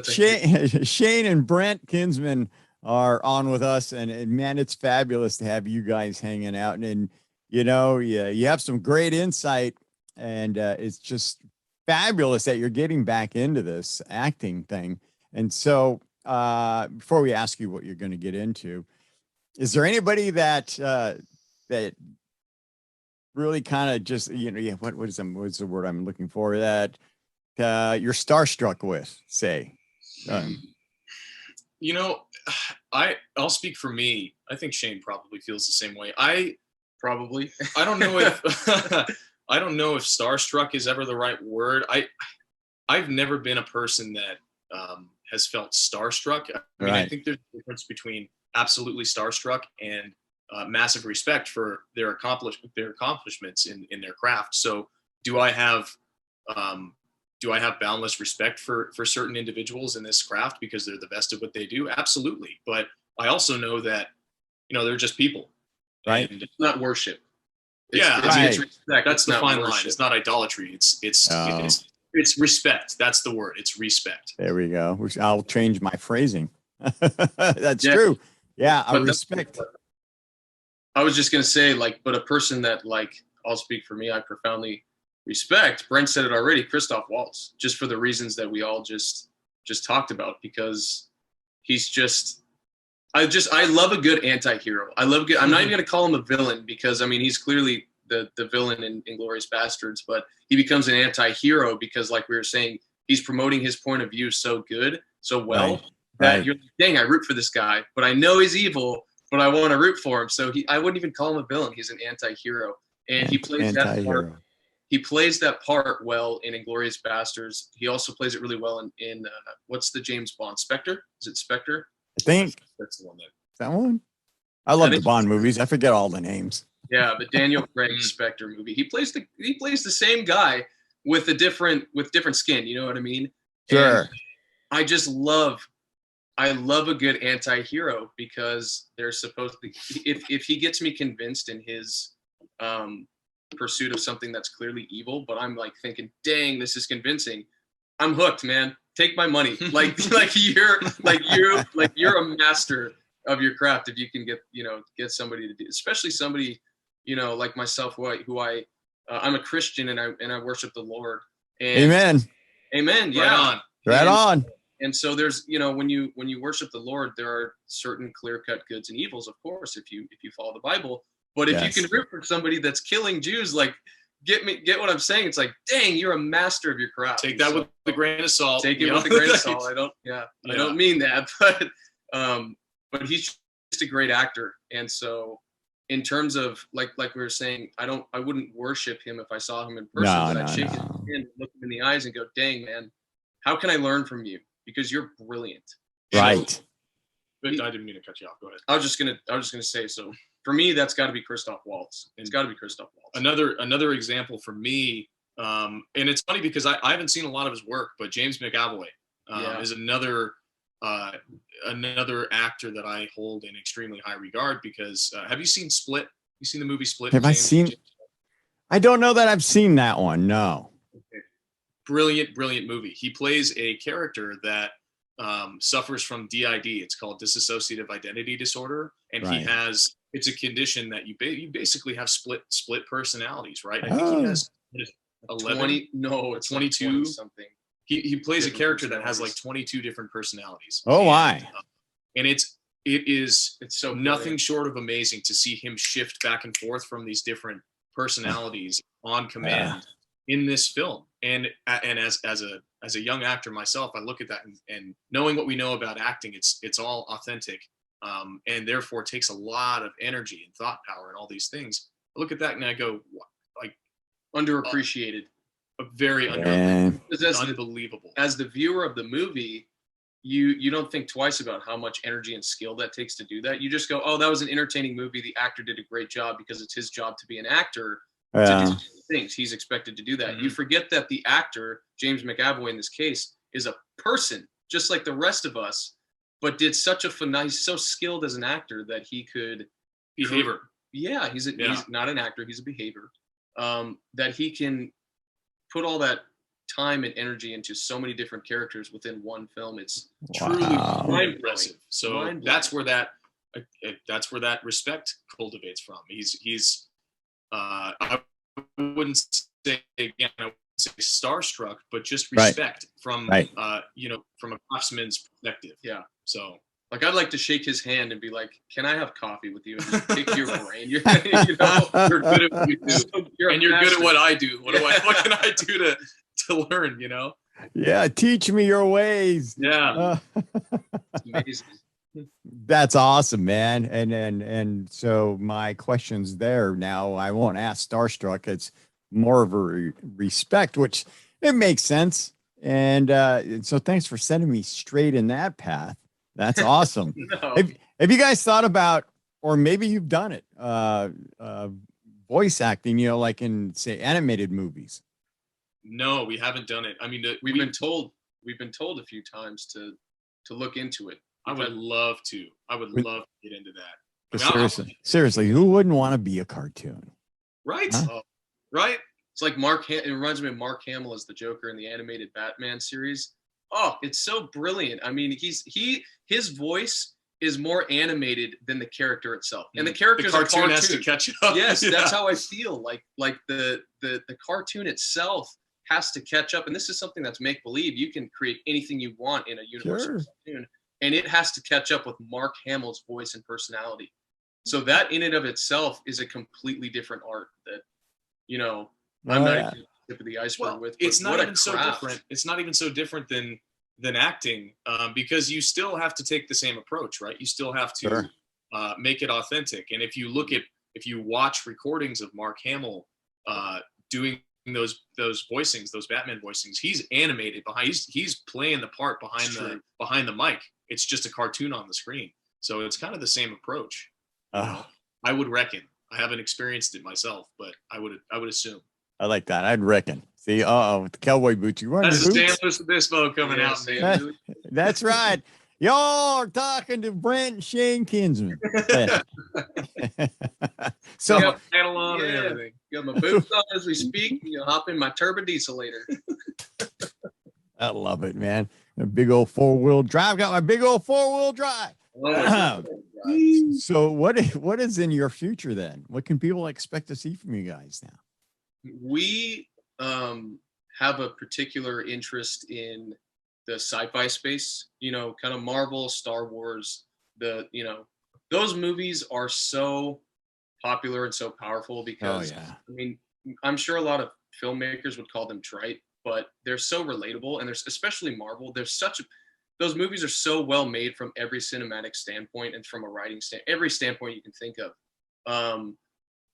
Shane and Brent Kinsman are on with us, and man, it's fabulous to have you guys hanging out. And you know, you have some great insight. And it's just fabulous that you're getting back into this acting thing. And so before we ask you what you're going to get into, is there anybody that really kind of just, you know, what's the word I'm looking for, that you're starstruck with, say? You know, I'll speak for me. I think Shane probably feels the same way. I don't know if I don't know if starstruck is ever the right word. I've never been a person that has felt starstruck. I mean, I think there's a difference between absolutely starstruck and massive respect for their accomplishments in their craft. So do I have boundless respect for certain individuals in this craft because they're the best at what they do? Absolutely. But I also know that, you know, they're just people. Right. And it's not worship. It's respect. That's the fine line. It's not idolatry. It's respect. That's the word. It's respect. There we go. I'll change my phrasing. That's true. Yeah, I respect. I was just gonna say, like, but a person that, like, I'll speak for me, I profoundly respect. Brent said it already. Christoph Waltz, just for the reasons that we all just talked about, because he's just. I love a good anti-hero. I'm not even going to call him a villain, because I mean, he's clearly the villain in Inglourious Bastards, but he becomes an anti-hero because, like we were saying, he's promoting his point of view so well that you're like, dang, I root for this guy, but I know he's evil, but I want to root for him. So I wouldn't even call him a villain. He's an anti-hero, and he plays that part. He plays that part well in Inglourious Bastards. He also plays it really well in what's the James Bond, Spectre? Is it Spectre? I think that's the one. That one? I love the Bond movies. I forget all the names. Yeah, the Daniel Craig Spectre movie. He plays the same guy with different skin. You know what I mean? Sure. And I love a good anti-hero because they're supposed to. If he gets me convinced in his pursuit of something that's clearly evil, but I'm like thinking, dang, this is convincing. I'm hooked, man. Take my money. Like you're a master of your craft if you can get somebody to do, especially somebody like myself who I'm a Christian and I worship the Lord. And Amen. Yeah. Right on. And so there's when you worship the Lord, there are certain clear-cut goods and evils, of course, if you follow the Bible. But if you can root for somebody that's killing Jews, like get what I'm saying? It's like, dang, you're a master of your craft. Take that with a grain of salt. Take it with a grain of salt. I don't mean that, but he's just a great actor. And so in terms of like we were saying, I wouldn't worship him if I saw him in person, but I'd shake his hand, look him in the eyes and go, dang, man, how can I learn from you? Because you're brilliant. Right. So, I didn't mean to cut you off. Go ahead. I was just gonna say, so for me, that's got to be Christoph Waltz. It's got to be Christoph Waltz. Another example for me, and it's funny because I haven't seen a lot of his work, but James McAvoy is another actor that I hold in extremely high regard. Because have you seen Split? You seen the movie Split? Have I seen? I don't know that I've seen that one. No. Okay. Brilliant movie. He plays a character that suffers from DID. It's called dissociative identity disorder, and it's a condition that you basically have split personalities, right? I think he has 11. 20, no, it's 22 like 20 something. He plays a character that has like 22 different personalities. Oh my! And it is so nothing short of amazing to see him shift back and forth from these different personalities on command in this film. And as a young actor myself, I look at that and knowing what we know about acting, it's all authentic, and therefore takes a lot of energy and thought power and all these things. I look at that and I go, like, underappreciated, very underappreciated, unbelievable. As the viewer of the movie, you don't think twice about how much energy and skill that takes to do that. You just go, oh, that was an entertaining movie. The actor did a great job because it's his job to be an actor. To do things he's expected to do that. You forget that the actor, James McAvoy in this case, is a person just like the rest of us, but did such a he's so skilled as an actor that he could behavior. He's not an actor, he's a behavior. That he can put all that time and energy into so many different characters within one film. It's truly impressive. So that's where that respect cultivates from. He's I wouldn't say starstruck, but just respect from from a craftsman's perspective. Yeah. So like I'd like to shake his hand and be like, "Can I have coffee with you?" And just pick your brain. You're good at what you do. You're good at what I do. What can I do to learn? Yeah, teach me your ways. Yeah. It's amazing. That's awesome, man. And so my question's there now. I won't ask starstruck. It's more of a respect, which it makes sense. And so thanks for sending me straight in that path. That's awesome. No. Have you guys thought about, or maybe you've done it, voice acting, like in, say, animated movies? No, we haven't done it. I mean, we've been told a few times to look into it. I would love to get into that. I mean, seriously, who wouldn't want to be a cartoon? Right. Huh? Right. It's like it reminds me of Mark Hamill as the Joker in the animated Batman series. Oh, it's so brilliant. I mean, his voice is more animated than the character itself. And the character's the cartoon has to catch up. Yes, that's how I feel. Like the cartoon itself has to catch up. And this is something that's make believe. You can create anything you want in a universal cartoon. And it has to catch up with Mark Hamill's voice and personality. So that in and of itself is a completely different art that, I'm not even the tip of the iceberg with. It's not even so different. It's not even so different than acting, because you still have to take the same approach, right? You still have to make it authentic. And if you watch recordings of Mark Hamill doing those voicings, those Batman voicings, he's animated he's playing the part behind the mic. It's just a cartoon on the screen. So it's kind of the same approach. Oh, I would reckon. I haven't experienced it myself, but I would assume. I like that. I'd reckon. See, with the cowboy boots. You wearing That's your the boots? San Luis Obispo coming out, man. That's right. Y'all are talking to Brent and Shane Kinsman. So got panel on and everything. Got my boots on as we speak. You know, hop in my turbo diesel later. I love it, man. A big old 4-wheel drive. Got my big old 4-wheel drive. So what is in your future then? What can people expect to see from you guys now? We have a particular interest in the sci-fi space, you know, kind of Marvel, Star Wars, those movies are so popular and so powerful because I mean, I'm sure a lot of filmmakers would call them trite, but they're so relatable, and there's especially Marvel. Those movies are so well made from every cinematic standpoint and from a writing every standpoint you can think of.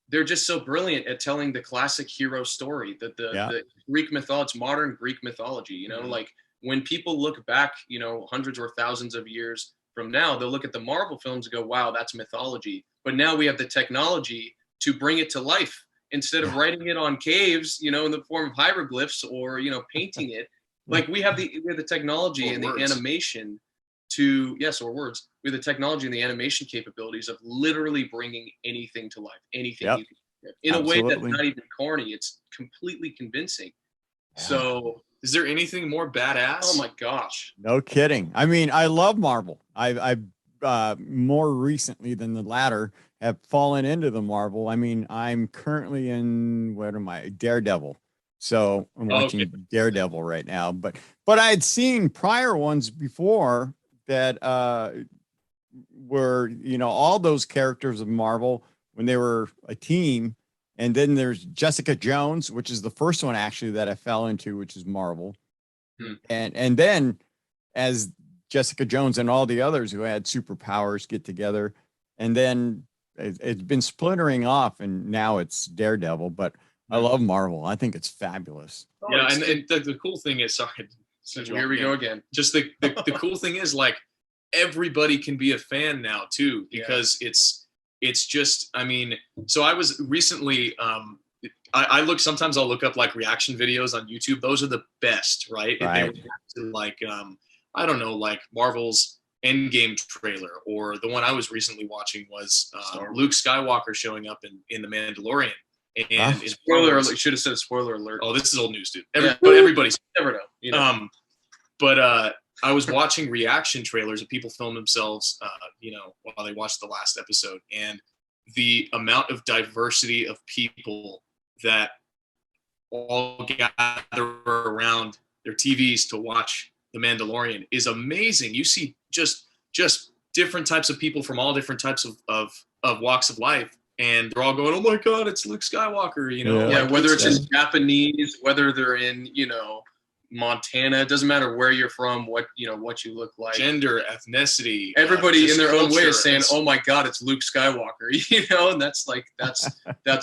They're just so brilliant at telling the classic hero story, the Greek mythology, modern Greek mythology, you know, like when people look back, you know, hundreds or thousands of years from now, they'll look at the Marvel films and go, wow, that's mythology. But now we have the technology to bring it to life instead of writing it on caves, you know, in the form of hieroglyphs or, you know, painting it. Like we have the technology and the animation or words. We have the technology and the animation capabilities of literally bringing anything to life, anything you can in a way that's not even corny. It's completely convincing. So is there anything more badass? Oh my gosh. No kidding. I mean, I love Marvel. I've more recently than the latter have fallen into the Marvel. I mean, I'm currently in, Daredevil. So I'm watching Daredevil right now, but I had seen prior ones before that were, you know, all those characters of Marvel when they were a team. And then there's Jessica Jones, which is the first one actually that I fell into, which is Marvel. And then as Jessica Jones and all the others who had superpowers get together, and then it's been splintering off, and now it's Daredevil. But I love Marvel. I think it's fabulous. Yeah, and the cool thing is, here we go again. Just the cool thing is, like, everybody can be a fan now too, because it's just, I mean, so I was recently, sometimes I'll look up like reaction videos on YouTube. Those are the best, right? If they react to like, I don't know, like Marvel's Endgame trailer, or the one I was recently watching was Luke Skywalker showing up in The Mandalorian. And spoiler alert, you should have said spoiler alert. Oh, this is old news, dude. Everybody's never know. You know. But I was watching reaction trailers of people film themselves, you know, while they watched the last episode, and the amount of diversity of people that all gather around their TVs to watch The Mandalorian is amazing. You see just different types of people from all different types of walks of life. And they're all going, oh my God, it's Luke Skywalker, you know? Yeah, like, whether it's in Japanese, whether they're in, you know, Montana, it doesn't matter where you're from, what you look like. Gender, ethnicity. Everybody in their own way is saying, oh my God, it's Luke Skywalker, you know? And that's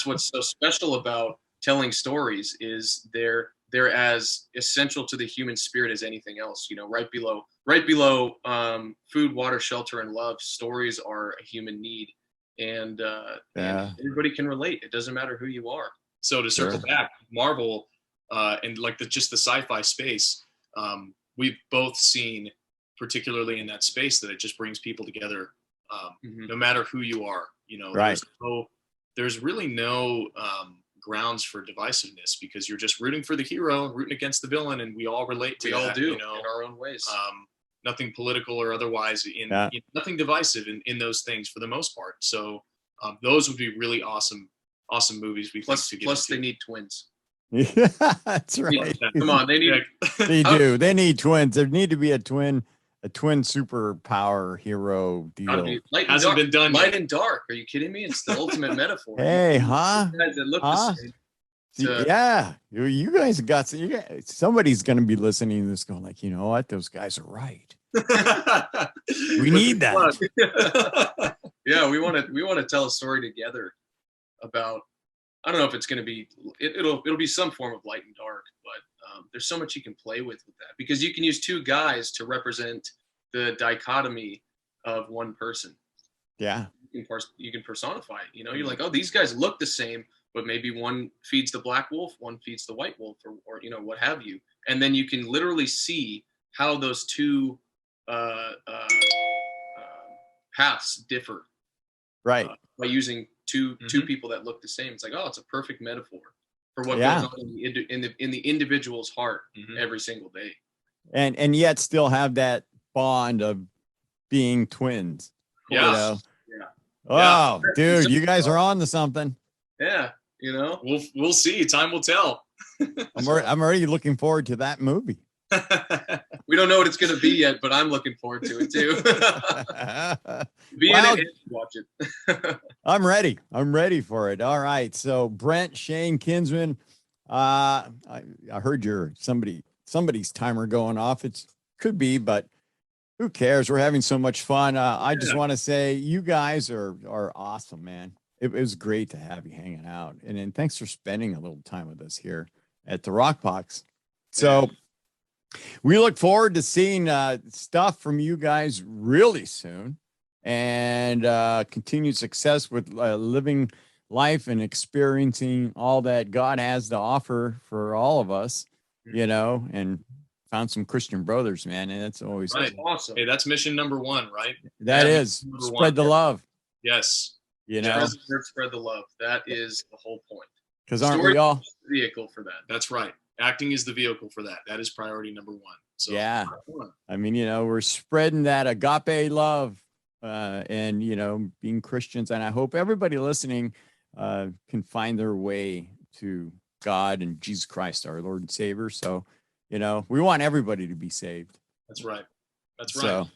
what's so special about telling stories, is they're as essential to the human spirit as anything else. You know, right below food, water, shelter, and love, stories are a human need. And everybody can relate. It doesn't matter who you are. So to circle back, Marvel and like just the sci-fi space, we've both seen, particularly in that space, that it just brings people together, no matter who you are. You know, there's really no grounds for divisiveness, because you're just rooting for the hero and rooting against the villain, and we all relate to that. We all do, you know, in our own ways. Nothing political or otherwise, nothing divisive in those things for the most part. So those would be really awesome movies. Plus they need twins. Yeah, that's right. Come on, they need. They do. They need twins. There need to be a twin superpower hero deal. Hasn't been done Light yet. and dark. Are you kidding me? It's the ultimate metaphor. Hey, huh? Guys that look the same. Yeah, you guys got somebody's going to be listening to this going like, you know what, those guys are right. We need that. Yeah, we want to tell a story together about, I don't know if it's going to be, it'll be some form of light and dark, but there's so much you can play with that, because you can use two guys to represent the dichotomy of one person. Yeah. You can personify it. You know, you're like, oh, these guys look the same, but maybe one feeds the black wolf, one feeds the white wolf, or you know, what have you. And then you can literally see how those two paths differ, Right. by using two people that look the same. It's like, oh, it's a perfect metaphor for what Yeah. goes on in the individual's heart every single day. And yet still have that bond of being twins. Yeah. You know? Yeah. Oh, dude, you guys are on to something. Yeah. You know, We'll see. Time will tell. I'm already looking forward to that movie. we don't know what it's going to be yet, but I'm looking forward to it too. Be in it and watch it. I'm ready. I'm ready for it. All right. So Brent, Shane Kinsman, I heard somebody's timer going off. It could be, but who cares? We're having so much fun. I just want to say you guys are awesome, man. It was great to have you hanging out. And thanks for spending a little time with us here at the Rock Box. So we look forward to seeing stuff from you guys really soon, and continued success with living life and experiencing all that God has to offer for all of us, you know, and found some Christian brothers, man. And that's always awesome. Hey, that's mission number one, right? That is spread the love. Yes. You know, spread the love. That is the whole point. Because aren't we all the vehicle for that? That's right. Acting is the vehicle for that. That is priority number one. So yeah. I mean, you know, we're spreading that agape love, and, you know, being Christians. And I hope everybody listening can find their way to God and Jesus Christ, our Lord and Savior. So, you know, we want everybody to be saved. That's right. That's right. So,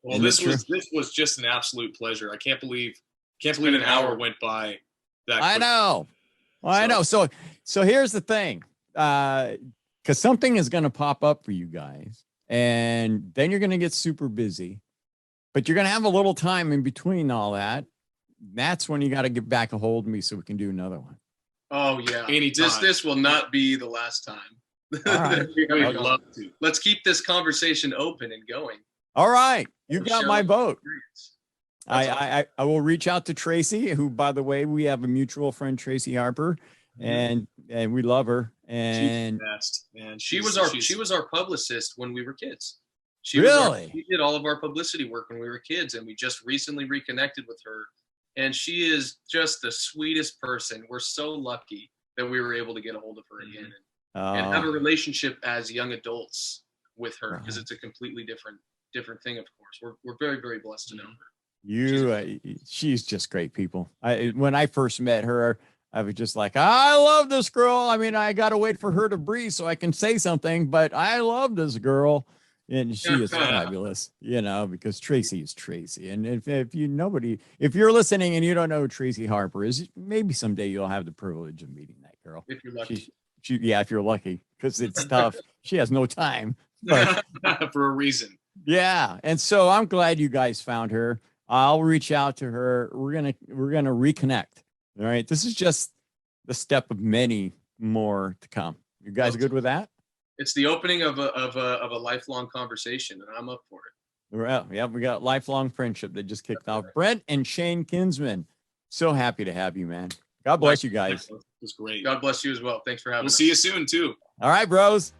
well, this was just an absolute pleasure. I can't believe an hour went by that quick. I know. Well, I know. So here's the thing. Because something is going to pop up for you guys, and then you're going to get super busy, but you're going to have a little time in between all that. That's when you got to get back a hold of me so we can do another one. Oh yeah. Anytime. This will not be the last time. All right. We'd love to. Let's keep this conversation open and going. All right. You got my vote. Awesome. I will reach out to Tracy, who, by the way, we have a mutual friend, Tracy Harper, and we love her. And she was our publicist when we were kids. She did all of our publicity work when we were kids, and we just recently reconnected with her. And she is just the sweetest person. We're so lucky that we were able to get a hold of her again and have a relationship as young adults with her, because it's a completely different thing. Of course, we're very, very blessed to know her. She's just great people. When I first met her, I was just like, I love this girl. I mean, I got to wait for her to breathe so I can say something, but I love this girl. And she is fabulous, you know, because Tracy is Tracy. And if you're listening and you don't know who Tracy Harper is, maybe someday you'll have the privilege of meeting that girl. If you're lucky. If you're lucky, because it's tough. She has no time. But, for a reason. Yeah. And so I'm glad you guys found her. I'll reach out to her. We're going to reconnect. All right. This is just the step of many more to come. You guys good with that? It's the opening of a lifelong conversation, and I'm up for it. Well, yeah, we got lifelong friendship that just kicked off. Brent and Shane Kinsman. So happy to have you, man. God bless you guys. It was great. God bless you as well. Thanks for having us. We'll see you soon too. All right, bros.